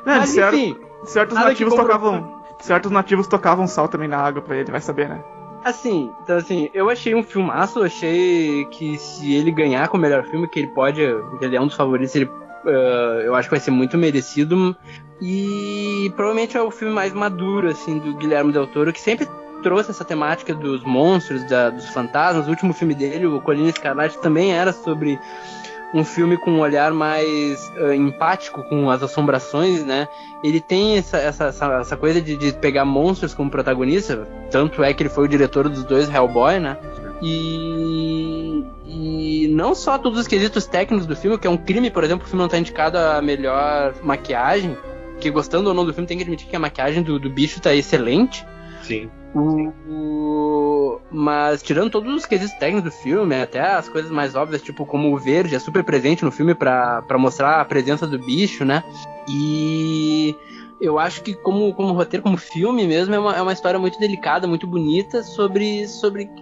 Mas, enfim, certos nativos tocavam sal também na água pra ele, vai saber, né? Então, eu achei um filmaço, achei que se ele ganhar com o melhor filme, que ele é um dos favoritos, ele eu acho que vai ser muito merecido. E provavelmente é o filme mais maduro, assim, do Guillermo del Toro, que sempre trouxe essa temática dos monstros, dos fantasmas. O último filme dele, o Colina Escarlate, também era sobre um filme com um olhar mais empático com as assombrações, né? Ele tem essa coisa de pegar monstros como protagonista, tanto é que ele foi o diretor dos 2 Hellboy, né? E não só todos os quesitos técnicos do filme, que é um crime, por exemplo, o filme não tá indicado a melhor maquiagem, que gostando ou não do filme, tem que admitir que a maquiagem do bicho tá excelente. Sim. Mas tirando todos os quesitos técnicos do filme, até as coisas mais óbvias, tipo como o verde é super presente no filme pra mostrar a presença do bicho, né? E eu acho que como roteiro, como filme mesmo, é uma história muito delicada, muito bonita, sobre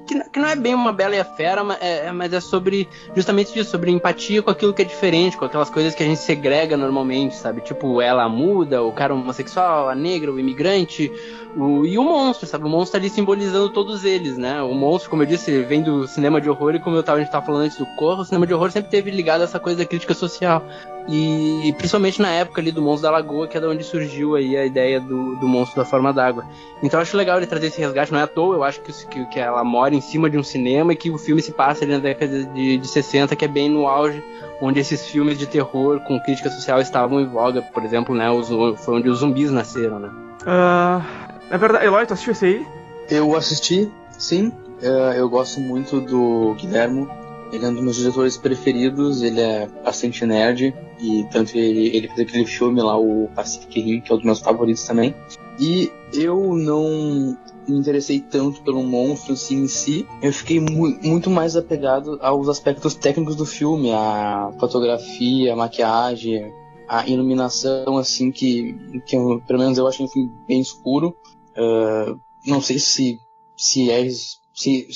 que não é bem uma Bela e a Fera, mas é sobre justamente isso, sobre empatia com aquilo que é diferente, com aquelas coisas que a gente segrega normalmente, sabe? Tipo, ela muda, o cara homossexual, a negra, o imigrante, e o monstro, sabe? O monstro tá ali simbolizando todos eles, né? O monstro, como eu disse, vem do cinema de horror, e como a gente tava falando antes do Corra, o cinema de horror sempre teve ligado a essa coisa da crítica social. E principalmente na época ali do Monstro da Lagoa, que é de onde surgiu aí a ideia do Monstro da Forma d'Água. Então eu acho legal ele trazer esse resgate, não é à toa, eu acho que ela mora em cima de um cinema e que o filme se passa ali na década de 60, que é bem no auge, onde esses filmes de terror com crítica social estavam em voga, por exemplo, né, foi onde os zumbis nasceram, né? Na verdade, Eloy, tu assistiu esse aí? Eu assisti, sim. Eu gosto muito do Guillermo. Ele é um dos meus diretores preferidos, ele é bastante nerd, e tanto ele fez aquele filme lá, o Pacific Rim, que é um dos meus favoritos também. E eu não me interessei tanto pelo monstro assim, em si, eu fiquei muito mais apegado aos aspectos técnicos do filme, a fotografia, a maquiagem, a iluminação, assim, que pelo menos eu achei um filme bem escuro. Não sei se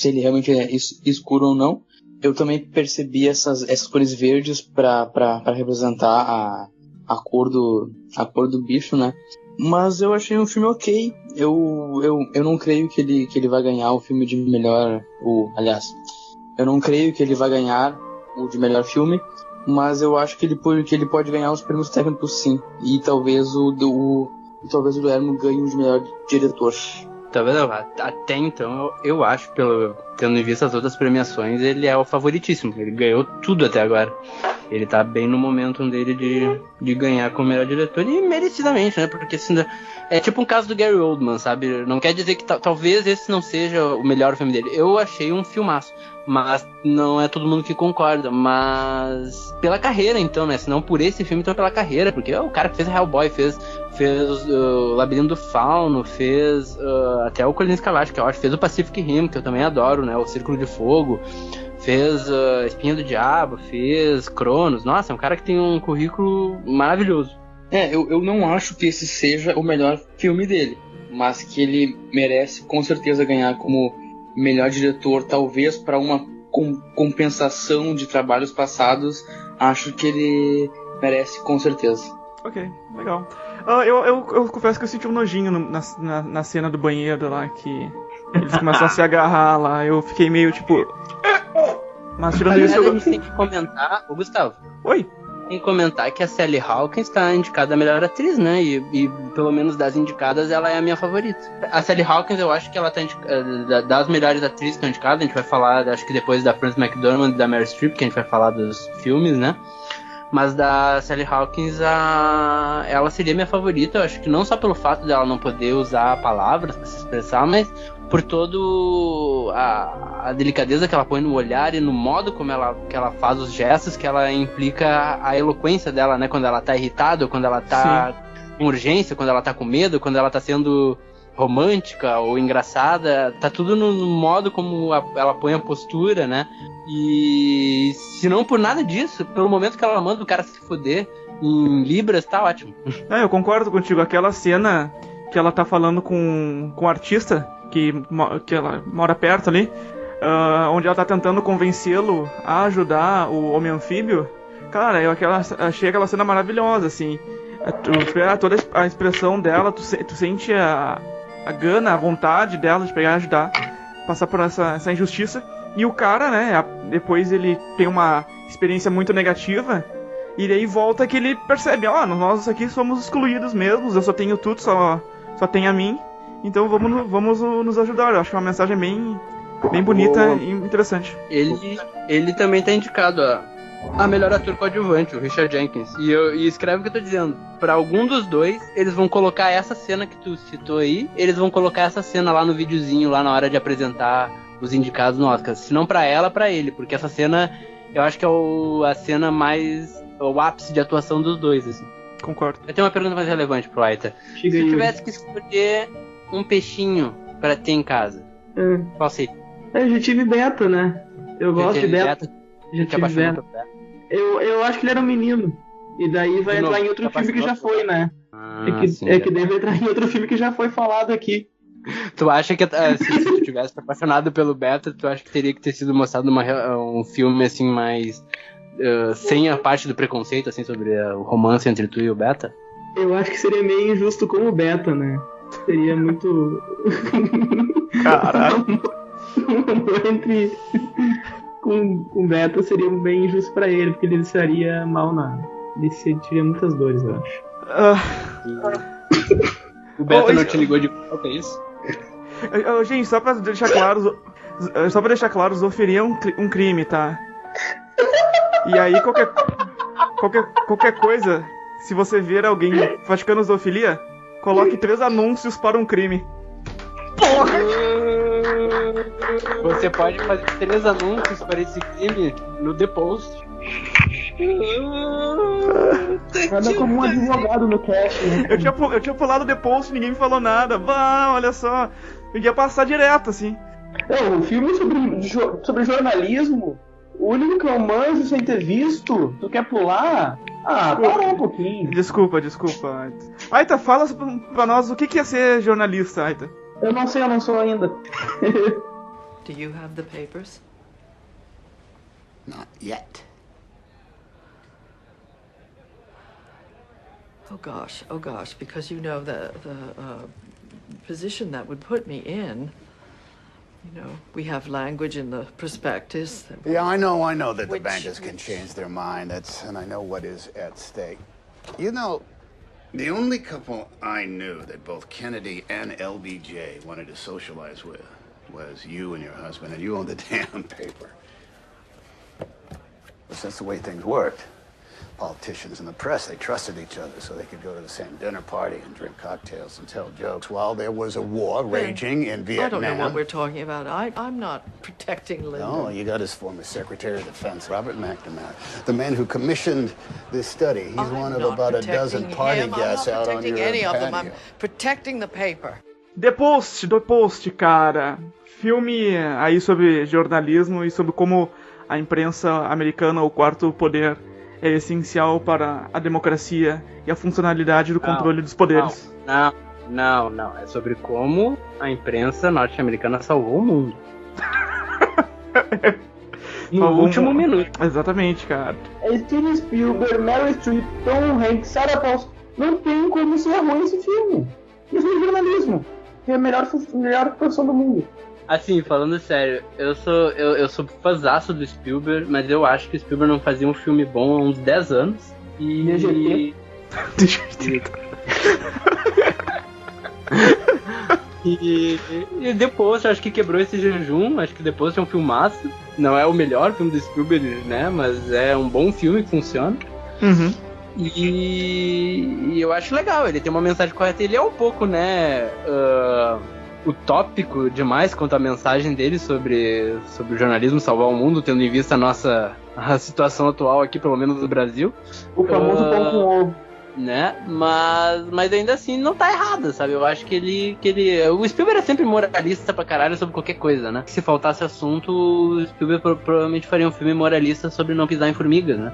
ele realmente é escuro ou não. Eu também percebi essas cores verdes para representar a cor do bicho, né? Mas eu achei um filme ok. Eu não creio que ele vai ganhar o filme de melhor... eu não creio que ele vai ganhar o de melhor filme, mas eu acho que ele pode ganhar os prêmios técnicos, sim. E talvez o Guillermo ganhe o de melhor diretor. Talvez até então, eu acho, tendo em vista as outras premiações, ele é o favoritíssimo. Ele ganhou tudo até agora. Ele tá bem no momento dele de ganhar como melhor diretor, e merecidamente, né? Porque assim, é tipo um caso do Gary Oldman, sabe? Não quer dizer que talvez esse não seja o melhor filme dele. Eu achei um filmaço, mas não é todo mundo que concorda. Mas pela carreira, então, né? Se não por esse filme, então pela carreira. Porque é o cara que fez Hellboy, fez o Labirinto do Fauno, fez até o Colina Escarlate, que eu acho, fez o Pacific Rim, que eu também adoro, né? O Círculo de Fogo, fez Espinha do Diabo, fez Cronos. Nossa, é um cara que tem um currículo maravilhoso. Eu não acho que esse seja o melhor filme dele, mas que ele merece com certeza ganhar como melhor diretor, talvez para uma compensação de trabalhos passados. Acho que ele merece com certeza. Ok, legal. Eu confesso que eu senti um nojinho na cena do banheiro lá, que eles começam a se agarrar lá. Eu fiquei meio tipo... Mas tirando isso... A gente tem que comentar... Ô, Gustavo. Oi? Tem que comentar que a Sally Hawkins está indicada a melhor atriz, né? E pelo menos das indicadas, ela é a minha favorita. A Sally Hawkins, eu acho que ela tá das melhores atrizes que estão indicadas. A gente vai falar, acho que depois da Frances McDormand e da Meryl Streep, que a gente vai falar dos filmes, né? Mas da Sally Hawkins, ela seria minha favorita. Eu acho que não só pelo fato dela não poder usar palavras para se expressar, mas por todo a delicadeza que ela põe no olhar e no modo como que ela faz os gestos, que ela implica a eloquência dela, né? Quando ela tá irritada, quando ela tá com urgência, quando ela tá com medo, quando ela tá sendo romântica ou engraçada, tá tudo no modo como ela põe a postura, né? E se não por nada disso, pelo momento que ela manda o cara se fuder em libras, tá ótimo. Eu concordo contigo. Aquela cena que ela tá falando com o artista que ela mora perto ali, onde ela tá tentando convencê-lo a ajudar o Homem-Anfíbio. Cara, eu achei aquela cena maravilhosa, assim. Toda a expressão dela, tu sente a gana, a vontade dela de pegar e ajudar, passar por essa injustiça. E o cara, né, depois ele tem uma experiência muito negativa, E daí volta que ele percebe, nós aqui somos excluídos mesmos, eu só tenho tudo, só tem a mim, então vamos nos ajudar. Eu acho que é uma mensagem bem bonita e interessante. Ele também tá indicado a melhor ator coadjuvante, o Richard Jenkins. E escreve o que eu tô dizendo. Pra algum dos dois, eles vão colocar essa cena que tu citou aí, eles vão colocar essa cena lá no videozinho, lá na hora de apresentar os indicados no Oscar. Se não pra ela, pra ele, porque essa cena, eu acho que é a cena mais... o ápice de atuação dos dois, assim. Concordo. Eu tenho uma pergunta mais relevante pro Aita. Se tu tivesse que escolher um peixinho pra ter em casa, qual seria? Eu já tive Beta, né? Eu gosto de Beta. Já tive Beta. Eu acho que ele era um menino. E daí vai entrar em outro filme que já foi, né? Que daí vai entrar em outro filme que já foi falado aqui. Tu acha que se tu tivesse apaixonado pelo Beta, tu acha que teria que ter sido mostrado um filme assim mais... sem a parte do preconceito, assim, sobre o romance entre tu e o Beta? Eu acho que seria meio injusto com o Beta, né? Seria muito... Caralho. O amor entre... com o Beta seria bem injusto pra ele, porque ele estaria mal ele sentiria muitas dores, eu acho. O Beta não te ligou de volta, é isso? Gente, só pra deixar claro, zoofilia é um crime, tá? E aí qualquer coisa, se você ver alguém praticando zoofilia, coloque 3 anúncios para um crime. Porra! Você pode fazer 3 anúncios para esse crime no The Post. Nada como um advogado no cast, né? Eu tinha pulado o The Post, ninguém me falou nada. Olha só, eu ia passar direto, assim. O filme sobre jornalismo, o único que eu manjo sem ter visto, tu quer pular? Para um pouquinho. Desculpa. Aita, fala pra nós o que é ser jornalista, Aita. Eu não sou ainda. Do you have the papers? Not yet. Oh gosh, because you know the position that would put me in. You know, we have language in the prospectus. Yeah, I know that the bankers can change their mind. And I know what is at stake. You know, the only couple I knew that both Kennedy and LBJ wanted to socialize with was you and your husband, and you owned the damn paper. But that's the way things worked. Politicians and the press, they trusted each other so they could go to the same dinner party and drink cocktails and tell jokes while there was a war raging in Vietnam. I don't know what we're talking about. I'm not protecting Lyndon. No, you got his former Secretary of Defense, Robert McNamara, the man who commissioned this study. He's one of about a dozen party guests out on your patio. I'm not protecting any of them. I'm protecting the paper. The Post, cara. Filme aí sobre jornalismo e sobre como a imprensa americana, o quarto poder, é essencial para a democracia e a funcionalidade do controle dos poderes. Não. É sobre como a imprensa norte-americana salvou o mundo. No último minuto. Exatamente, cara. Steven Spielberg, Meryl Streep, Tom Hanks, Sarah Paulson. Não tem como ser ruim esse filme. Isso é jornalismo. É a melhor profissão do mundo. Assim, falando sério, eu sou fãzaço do Spielberg, mas eu acho que o Spielberg não fazia um filme bom há uns 10 anos. E depois, eu acho que quebrou esse jejum. Acho que depois é um filmaço. Não é o melhor filme do Spielberg, né? Mas é um bom filme que funciona. Uhum. E eu acho legal, ele tem uma mensagem correta. Ele é um pouco, né, utópico demais quanto à mensagem dele sobre o jornalismo salvar o mundo, tendo em vista a situação atual aqui, pelo menos no Brasil. O famoso pão com ovo. Né? Mas ainda assim não tá errado, sabe? Eu acho que o Spielberg é sempre moralista pra caralho sobre qualquer coisa, né? Se faltasse assunto, o Spielberg provavelmente faria um filme moralista sobre não pisar em formigas, né?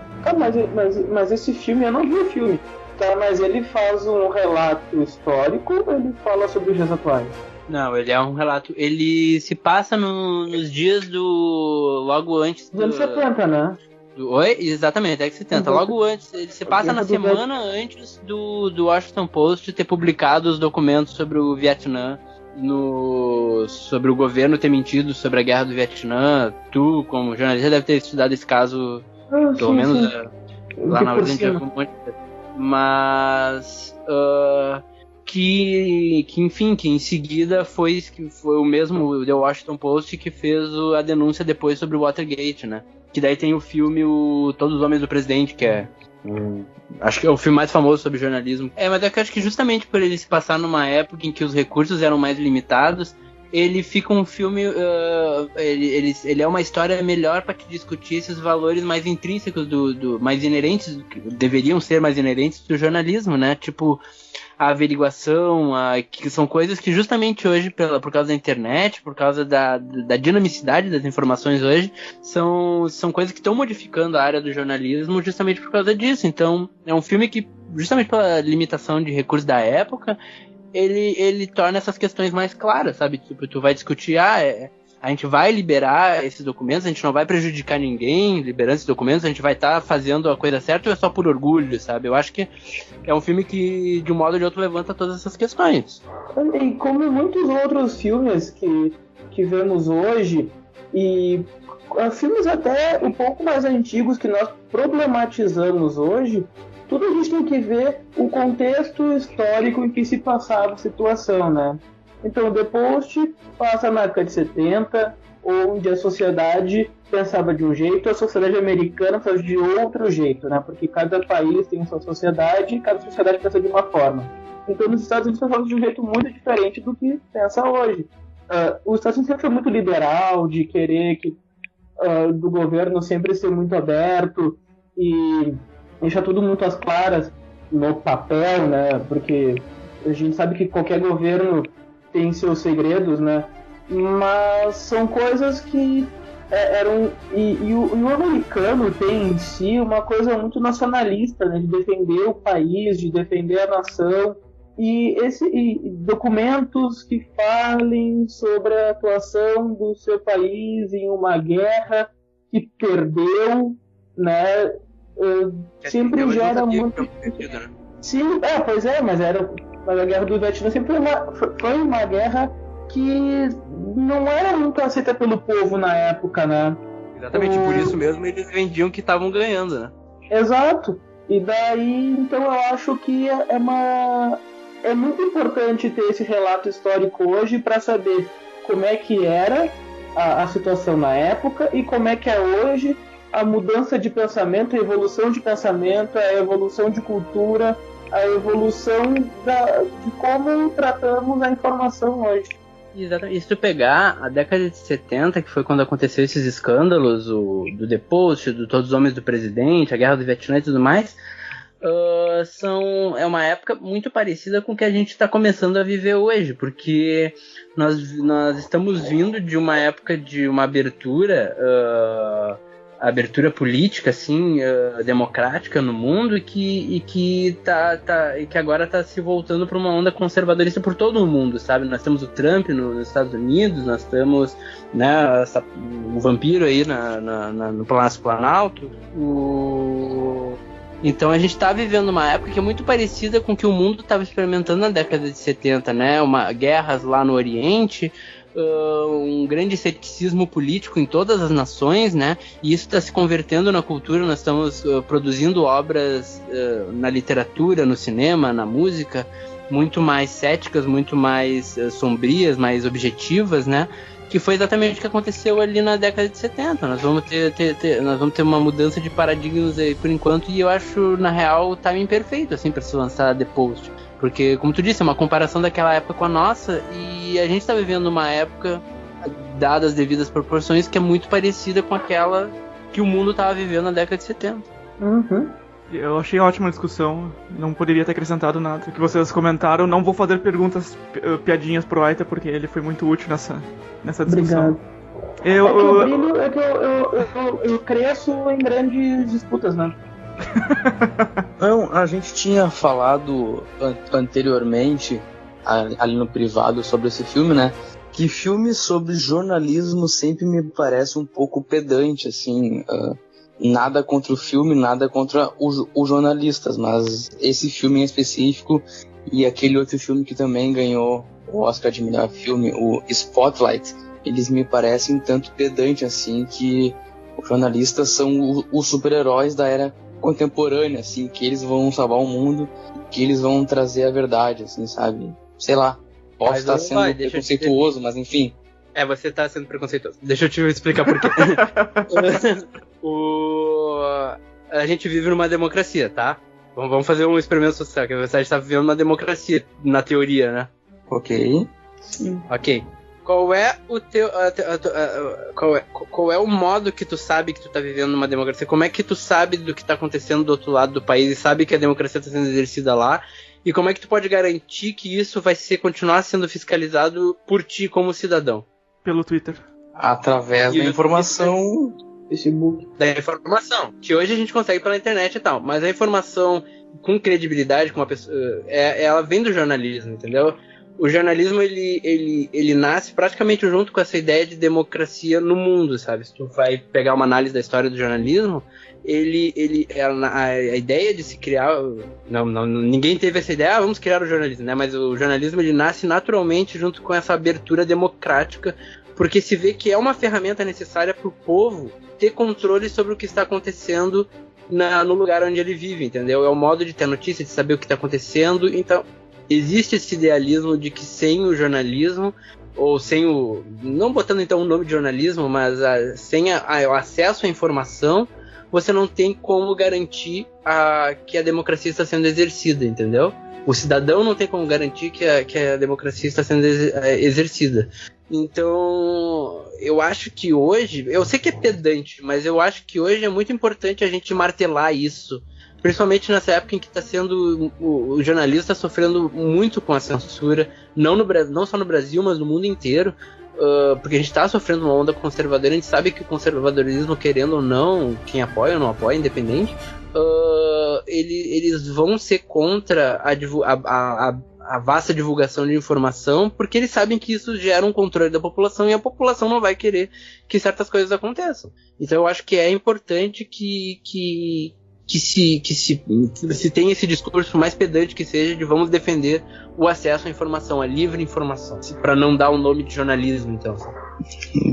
Mas esse filme, eu não vi o filme, tá? Mas ele faz um relato histórico ou ele fala sobre os dias atuais? Não, ele é um relato. Ele se passa nos dias logo antes dos anos 70, né? Oi? Exatamente, década de 70. Logo antes, ele se passa na semana antes do Washington Post ter publicado os documentos sobre o Vietnã, sobre o governo ter mentido sobre a guerra do Vietnã. Tu, como jornalista, deve ter estudado esse caso, pelo menos. Lá na ordem de algum monte de... Mas... que em seguida foi o mesmo The Washington Post que fez a denúncia depois sobre o Watergate, né? Que daí tem o filme Todos os Homens do Presidente, que é... acho que é o filme mais famoso sobre jornalismo. Mas eu acho que justamente por ele se passar numa época em que os recursos eram mais limitados, ele fica um filme... ele é uma história melhor para te discutir esses valores mais intrínsecos, mais inerentes, deveriam ser mais inerentes do jornalismo, né? Tipo... a averiguação, que são coisas que justamente hoje, por causa da internet, por causa da dinamicidade das informações hoje, são coisas que estão modificando a área do jornalismo justamente por causa disso. Então, é um filme que, justamente pela limitação de recursos da época, ele torna essas questões mais claras, sabe? Tipo, tu vai discutir, a gente vai liberar esses documentos, a gente não vai prejudicar ninguém liberando esses documentos, a gente vai estar fazendo a coisa certa ou é só por orgulho, sabe? Eu acho que é um filme que, de um modo ou de outro, levanta todas essas questões. E como muitos outros filmes que vemos hoje, e filmes até um pouco mais antigos que nós problematizamos hoje, tudo a gente tem que ver o contexto histórico em que se passava a situação, né? Então, The Post passa na década de 70, onde a sociedade pensava de um jeito, a sociedade americana pensava de outro jeito, né? Porque cada país tem sua sociedade e cada sociedade pensa de uma forma. Então, nos Estados Unidos pensava de um jeito muito diferente do que pensa hoje. Os Estados Unidos sempre foi muito liberal, de querer do governo sempre ser muito aberto e deixar tudo muito às claras no papel, né? Porque a gente sabe que qualquer governo tem seus segredos, né? Mas são coisas que eram... E o americano tem em si uma coisa muito nacionalista, né? De defender o país, de defender a nação. E documentos que falem sobre a atuação do seu país em uma guerra que perdeu, né? Sempre gera muito... Sim, pois é, mas a guerra do Vietnã sempre foi uma guerra que não era muito aceita pelo povo na época, né? Exatamente, por isso mesmo eles vendiam que estavam ganhando, né? Exato. E daí, então eu acho que é muito importante ter esse relato histórico hoje para saber como é que era a situação na época e como é que é hoje a mudança de pensamento, a evolução de pensamento, a evolução de cultura, a evolução de como tratamos a informação hoje. Exatamente. E se tu pegar a década de 70, que foi quando aconteceu esses escândalos, do The Post, do Todos os Homens do Presidente, a Guerra do Vietnã e tudo mais, é uma época muito parecida com o que a gente está começando a viver hoje, porque nós estamos vindo de uma época de uma abertura política, assim, democrática no mundo e que agora está se voltando para uma onda conservadorista por todo o mundo, sabe? Nós temos o Trump nos Estados Unidos, nós temos, né, o vampiro aí no Palácio Planalto, Então a gente está vivendo uma época que é muito parecida com o que o mundo estava experimentando na década de 70, né? Guerras lá no Oriente, um grande ceticismo político em todas as nações, né? E isso está se convertendo na cultura. Nós estamos produzindo obras na literatura, no cinema, na música, muito mais céticas, muito mais sombrias, mais objetivas, né? Que foi exatamente o que aconteceu ali na década de 70. Nós vamos ter uma mudança de paradigmas aí por enquanto, e eu acho, na real, o timing perfeito, assim, para se lançar The Post. Porque, como tu disse, é uma comparação daquela época com a nossa, e a gente está vivendo uma época, dadas as devidas proporções, que é muito parecida com aquela que o mundo estava vivendo na década de 70. Uhum. Eu achei ótima a discussão, não poderia ter acrescentado nada. O que vocês comentaram, não vou fazer perguntas, piadinhas pro Aita, porque ele foi muito útil nessa discussão. Obrigado. Eu cresço em grandes disputas, né? Não, a gente tinha falado anteriormente, ali no privado, sobre esse filme, né? Que filme sobre jornalismo sempre me parece um pouco pedante, assim... Nada contra o filme, nada contra os jornalistas, mas esse filme em específico e aquele outro filme que também ganhou o Oscar de melhor filme, o Spotlight, eles me parecem tanto pedantes assim, que os jornalistas são os super-heróis da era contemporânea, assim, que eles vão salvar o mundo, que eles vão trazer a verdade, assim, sabe? Sei lá, posso estar sendo preconceituoso, mas enfim. Você tá sendo preconceituoso. Deixa eu te explicar por quê. A gente vive numa democracia, tá? Vamos fazer um experimento social, que você está vivendo uma democracia, na teoria, né? Ok. Sim. Ok. Qual é o teu... Qual é o modo que tu sabe que tu tá vivendo numa democracia? Como é que tu sabe do que tá acontecendo do outro lado do país e sabe que a democracia tá sendo exercida lá? E como é que tu pode garantir que isso vai continuar sendo fiscalizado por ti como cidadão? Pelo Twitter. Através da informação... Facebook. Da informação, que hoje a gente consegue pela internet e tal, mas a informação com credibilidade, com uma pessoa, ela vem do jornalismo, entendeu? O jornalismo, ele nasce praticamente junto com essa ideia de democracia no mundo, sabe? Se tu vai pegar uma análise da história do jornalismo, a ideia de se criar... ninguém teve essa ideia, vamos criar o jornalismo, né? Mas o jornalismo, ele nasce naturalmente junto com essa abertura democrática, porque se vê que é uma ferramenta necessária para o povo ter controle sobre o que está acontecendo no lugar onde ele vive, entendeu? É o modo de ter notícia, de saber o que está acontecendo. Então, existe esse idealismo de que sem o jornalismo, ou sem o... não botando então o nome de jornalismo, mas sem o acesso à informação, você não tem como garantir que a democracia está sendo exercida, entendeu? O cidadão não tem como garantir que a democracia está sendo exercida. Então, eu acho que hoje... eu sei que é pedante, mas eu acho que hoje é muito importante a gente martelar isso. Principalmente nessa época em que está sendo... o jornalista sofrendo muito com a censura. Não só no Brasil, mas no mundo inteiro. Porque a gente está sofrendo uma onda conservadora. A gente sabe que o conservadorismo, querendo ou não, quem apoia ou não apoia, independente... eles vão ser contra a vasta divulgação de informação, porque eles sabem que isso gera um controle da população e a população não vai querer que certas coisas aconteçam. Então eu acho que é importante que se tenha esse discurso, mais pedante que seja, de vamos defender o acesso à informação, a livre informação, para não dar o nome de jornalismo, então.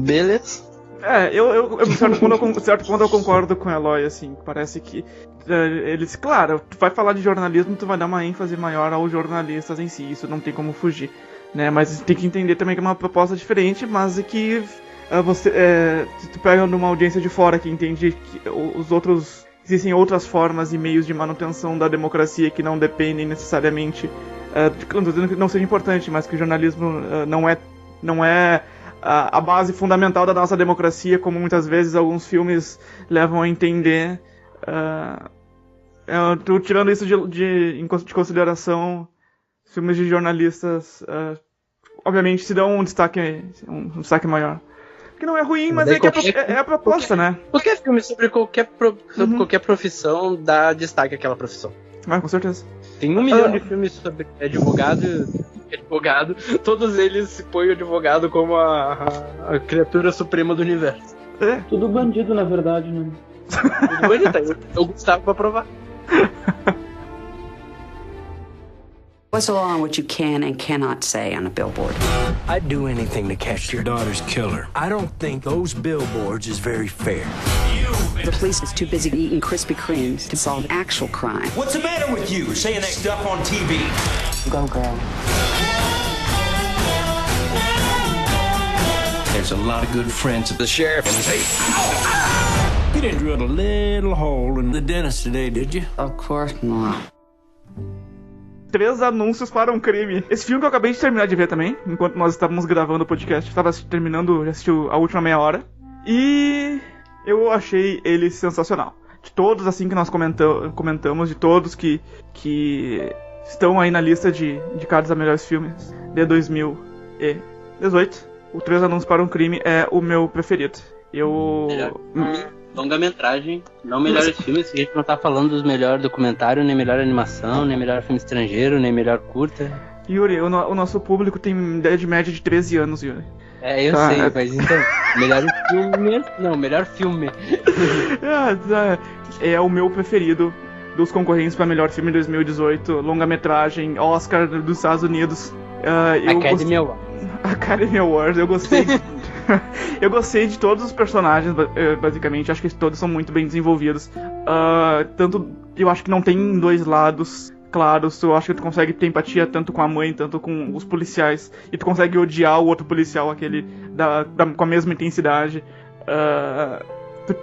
Beleza. Certo ponto eu concordo com o Eloy, assim, parece que eles, claro, tu vai falar de jornalismo, tu vai dar uma ênfase maior aos jornalistas em si, isso não tem como fugir, né, mas tem que entender também que é uma proposta diferente, mas que se tu pega numa audiência de fora que entende que existem outras formas e meios de manutenção da democracia que não dependem necessariamente, não estou dizendo que não seja importante, mas que o jornalismo não é a base fundamental da nossa democracia, como muitas vezes alguns filmes levam a entender. Tirando isso de consideração, filmes de jornalistas obviamente se dão um destaque maior. Que não é ruim, mas é a proposta, né? Qualquer filme sobre qualquer profissão dá destaque àquela profissão. Com certeza. Tem 1 milhão de filmes sobre advogado, todos eles se põem o advogado como a criatura suprema do universo. Tudo bandido, na verdade, né? Tudo bandido, eu gostava pra provar. What's the law on what you can and cannot say on a billboard? I'd do anything to catch your daughter's killer. I don't think those billboards is very fair. The police is too busy eating Krispy Kremes to solve actual crime. What's the matter with you? Saying that stuff on TV. Go, girl. There's a lot of good friends of the sheriff and they... You didn't drill a little hole in the dentist today, did you? Of course not. 3 anúncios para um crime. Esse filme que eu acabei de terminar de ver também, enquanto nós estávamos gravando o podcast. Estava terminando, já assisti a última meia hora. E eu achei ele sensacional. De todos, assim, que nós comentamos, de todos que estão aí na lista de indicados a melhores filmes de 2018, o 3 Anúncios para um Crime é o meu preferido. Longa-metragem, não melhores filmes, a gente não tá falando dos melhores documentários, nem melhor animação, nem melhor filme estrangeiro, nem melhor curta. Yuri, o nosso público tem ideia de média de 13 anos, Yuri. Eu sei, mas então, melhor filme... Não, melhor filme. É o meu preferido dos concorrentes para melhor filme de 2018, longa-metragem, Oscar dos Estados Unidos. Academy Awards. Academy Awards, eu gostei... Eu gostei de todos os personagens, basicamente. Acho que todos são muito bem desenvolvidos. Tanto, eu acho que não tem dois lados claros. Eu acho que tu consegue ter empatia tanto com a mãe, tanto com os policiais. E tu consegue odiar o outro policial, aquele com a mesma intensidade.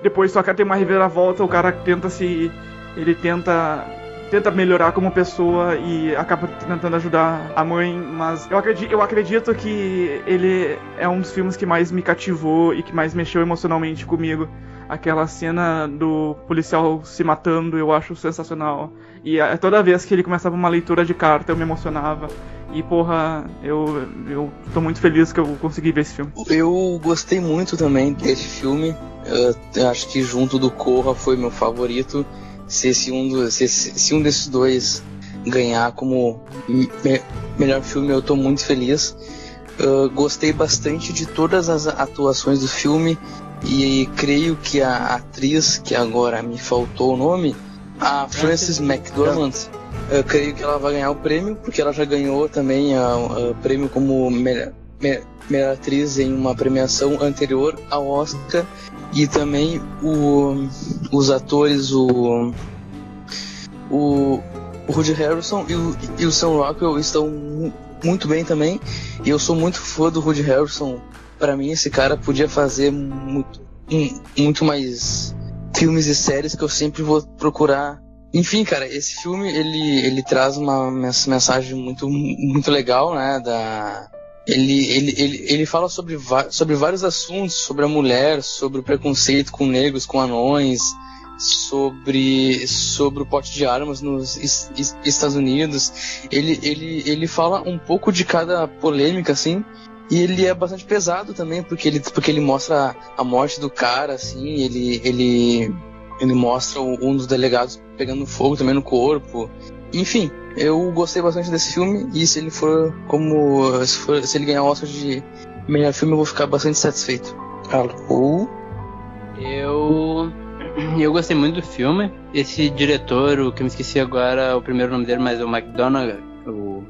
Depois só quer ter uma reviravolta, o cara tenta melhorar como pessoa e acaba tentando ajudar a mãe, mas eu acredito que ele é um dos filmes que mais me cativou e que mais mexeu emocionalmente comigo. Aquela cena do policial se matando, eu acho sensacional. E toda vez que ele começava uma leitura de carta, eu me emocionava. E porra, eu tô muito feliz que eu consegui ver esse filme. Eu gostei muito também desse filme. Eu acho que junto do Corra foi meu favorito. Se um desses dois ganhar como melhor filme, eu tô muito feliz. Gostei bastante de todas as atuações do filme. E creio que a atriz, que agora me faltou o nome, a Frances McDormand, eu creio que ela vai ganhar o prêmio, porque ela já ganhou também o prêmio como melhor atriz em uma premiação anterior ao Oscar. E também os atores, o Woody Harrelson e o Sam Rockwell estão muito bem também. E eu sou muito fã do Woody Harrelson. Pra mim, esse cara podia fazer muito mais filmes e séries que eu sempre vou procurar. Enfim, cara, esse filme ele traz uma mensagem muito legal, né? Ele fala sobre vários assuntos, sobre a mulher, sobre o preconceito com negros, com anões, sobre o porte de armas nos Estados Unidos. Ele fala um pouco de cada polêmica, assim, e ele é bastante pesado também, porque ele mostra a morte do cara, assim, ele mostra um dos delegados pegando fogo também no corpo. Enfim, eu gostei bastante desse filme, e se ele ganhar o Oscar de melhor filme, eu vou ficar bastante satisfeito. Eu gostei muito do filme. Esse diretor, o que eu me esqueci agora o primeiro nome dele, mas é o McDonagh, o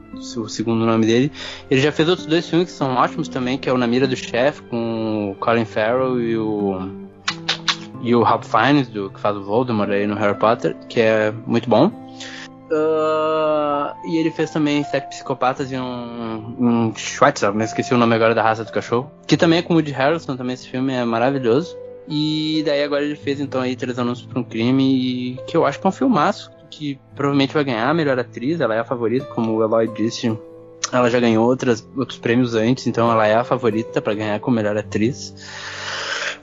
segundo nome dele. Ele já fez outros dois filmes que são ótimos também, que é o Na Mira do Chefe, com o Colin Farrell e o Ralph Fiennes, que faz o Voldemort aí no Harry Potter, que é muito bom. E ele fez também Sete Psicopatas e um Schweitzer, mas esqueci o nome agora da raça do cachorro, que também é com o Woody Harrelson. Também esse filme é maravilhoso. E daí agora ele fez então aí 3 Anúncios para um Crime, e que eu acho que é um filmaço, que provavelmente vai ganhar a melhor atriz. Ela é a favorita, como o Eloy disse. Ela já ganhou outros prêmios antes, então ela é a favorita para ganhar como melhor atriz.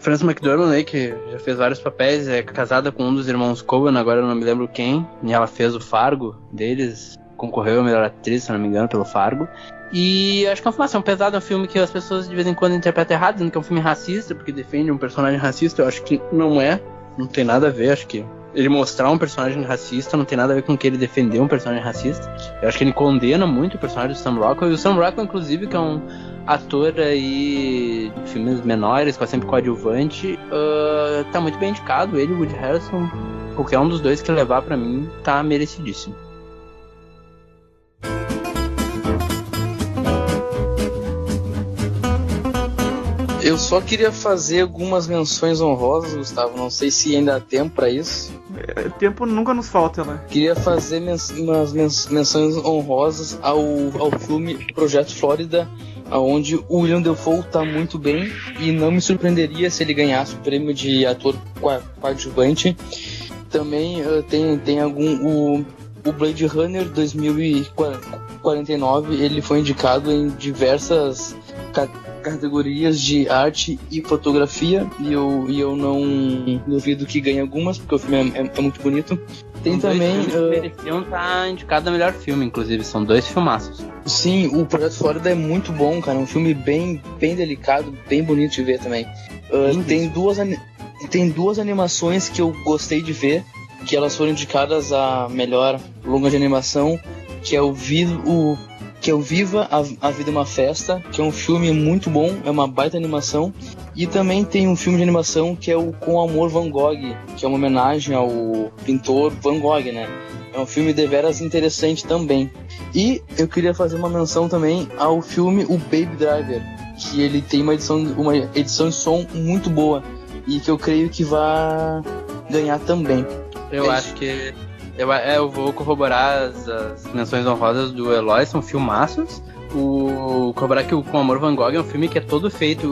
Frances McDormand aí, que já fez vários papéis, é casada com um dos irmãos Coen, agora eu não me lembro quem, e ela fez o Fargo deles, concorreu a melhor atriz, se não me engano, pelo Fargo. E acho que é uma formação pesada, é um filme que as pessoas de vez em quando interpretam errado, dizendo que é um filme racista, porque defende um personagem racista. Eu acho que não tem nada a ver. Acho que ele mostrar um personagem racista não tem nada a ver com que ele defendeu um personagem racista. Eu acho que ele condena muito o personagem do Sam Rockwell, e o Sam Rockwell, inclusive, que é um ator aí de filmes menores, quase sempre coadjuvante, tá muito bem indicado. Ele e o Woody Harrelson, qualquer um dos dois que levar, pra mim, tá merecidíssimo. Eu só queria fazer algumas menções honrosas, Gustavo. Não sei se ainda há tempo pra isso. Tempo nunca nos falta, né? Queria fazer umas menções honrosas ao filme Projeto Flórida, onde o William Dafoe tá muito bem, e não me surpreenderia se ele ganhasse o prêmio de ator coadjuvante. Também tem o Blade Runner 2049, ele foi indicado em diversas categorias de arte e fotografia, e eu não duvido que ganhe algumas, porque o filme é muito bonito. Tem também mereciam tá indicado a melhor filme, inclusive, são 2 filmaços. Sim, o Projeto Flórida é muito bom, cara, é um filme bem delicado, bem bonito de ver também. Tem duas animações que eu gostei de ver, que elas foram indicadas a melhor longa de animação, que é o Viva, a Vida é uma Festa, que é um filme muito bom, é uma baita animação. E também tem um filme de animação que é o Com Amor Van Gogh, que é uma homenagem ao pintor Van Gogh, né? É um filme deveras interessante também. E eu queria fazer uma menção também ao filme O Baby Driver, que ele tem uma edição de som muito boa e que eu creio que vai ganhar também. Eu acho que eu vou corroborar as menções honrosas do Eloy, são filmaços. Corroborar que o Com Amor Van Gogh é um filme que é todo feito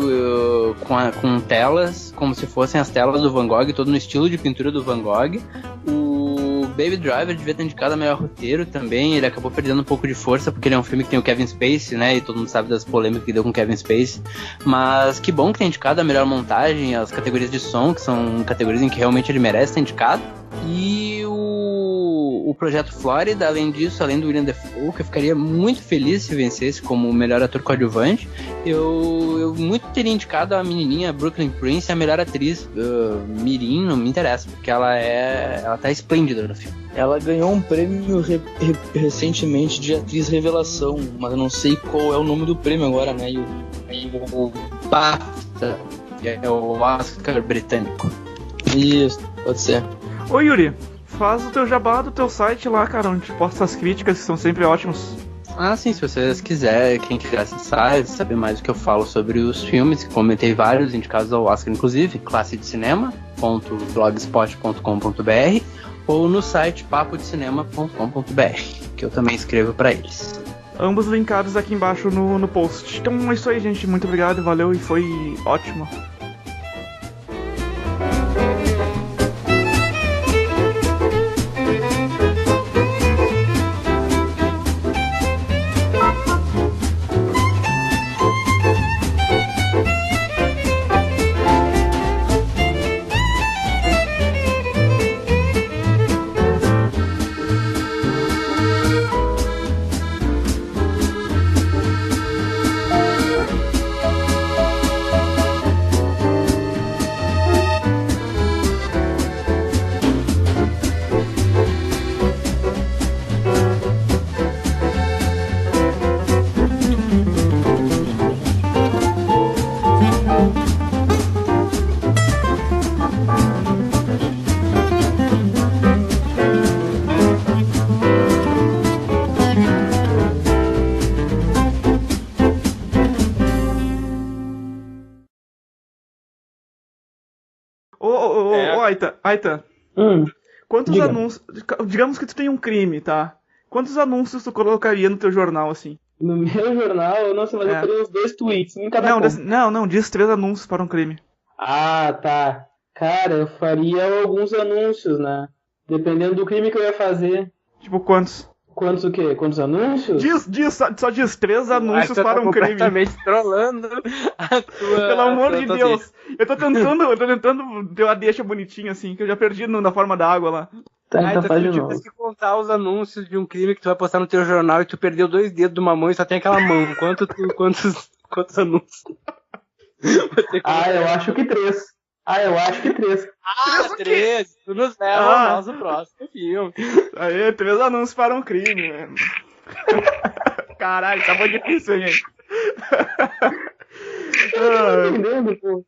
com telas, como se fossem as telas do Van Gogh, todo no estilo de pintura do Van Gogh. O Baby Driver devia ter indicado a melhor roteiro também, ele acabou perdendo um pouco de força, porque ele é um filme que tem o Kevin Spacey, né, e todo mundo sabe das polêmicas que deu com o Kevin Spacey, mas que bom que tem indicado a melhor montagem, as categorias de som, que são categorias em que realmente ele merece ser indicado, e o Projeto Flórida, além disso, além do William Dafoe, que eu ficaria muito feliz se vencesse como o melhor ator coadjuvante, eu muito teria indicado a menininha Brooklyn Prince, a melhor atriz mirim, não me interessa, porque ela tá esplêndida no filme. Ela ganhou um prêmio recentemente de atriz revelação, mas eu não sei qual é o nome do prêmio agora, né? O BAFTA, é o Oscar britânico. Isso, pode ser. Ô Yuri, faz o teu jabá do teu site lá, cara, onde posta as críticas que são sempre ótimos. Ah, sim, se vocês quiserem, quem quiser acessar, saber mais do que eu falo sobre os filmes, que comentei vários indicados ao Oscar, inclusive, classedecinema.blogspot.com.br ou no site papodecinema.com.br, que eu também escrevo para eles. Ambos linkados aqui embaixo no post. Então é isso aí, gente. Muito obrigado, valeu e foi ótimo. Aita, quantos anúncios... Digamos que tu tem um crime, tá? Quantos anúncios tu colocaria no teu jornal, assim? No meu jornal, nossa, mas eu faria uns 2 tweets, em cada Não, diz 3 anúncios para um crime. Ah, tá. Cara, eu faria alguns anúncios, né? Dependendo do crime que eu ia fazer. Tipo, quantos? Quantos o quê? Quantos anúncios? Só diz 3 anúncios para um crime. Completamente trolando a tua... Pelo amor de Deus. Eu tô tentando ter uma deixa bonitinha, assim, que eu já perdi na forma da água lá. Tá, então faz de novo. Tu tem que contar os anúncios de um crime que tu vai postar no teu jornal e tu perdeu 2 dedos de uma mão e só tem aquela mão. Quantos anúncios? Eu acho que 3. Eu acho que 3. 3. Tu nos leva ao nosso próximo filme. Aí, 3 anúncios para um crime, mano. Caralho, tá muito difícil, gente. Eu tô entendendo, pô.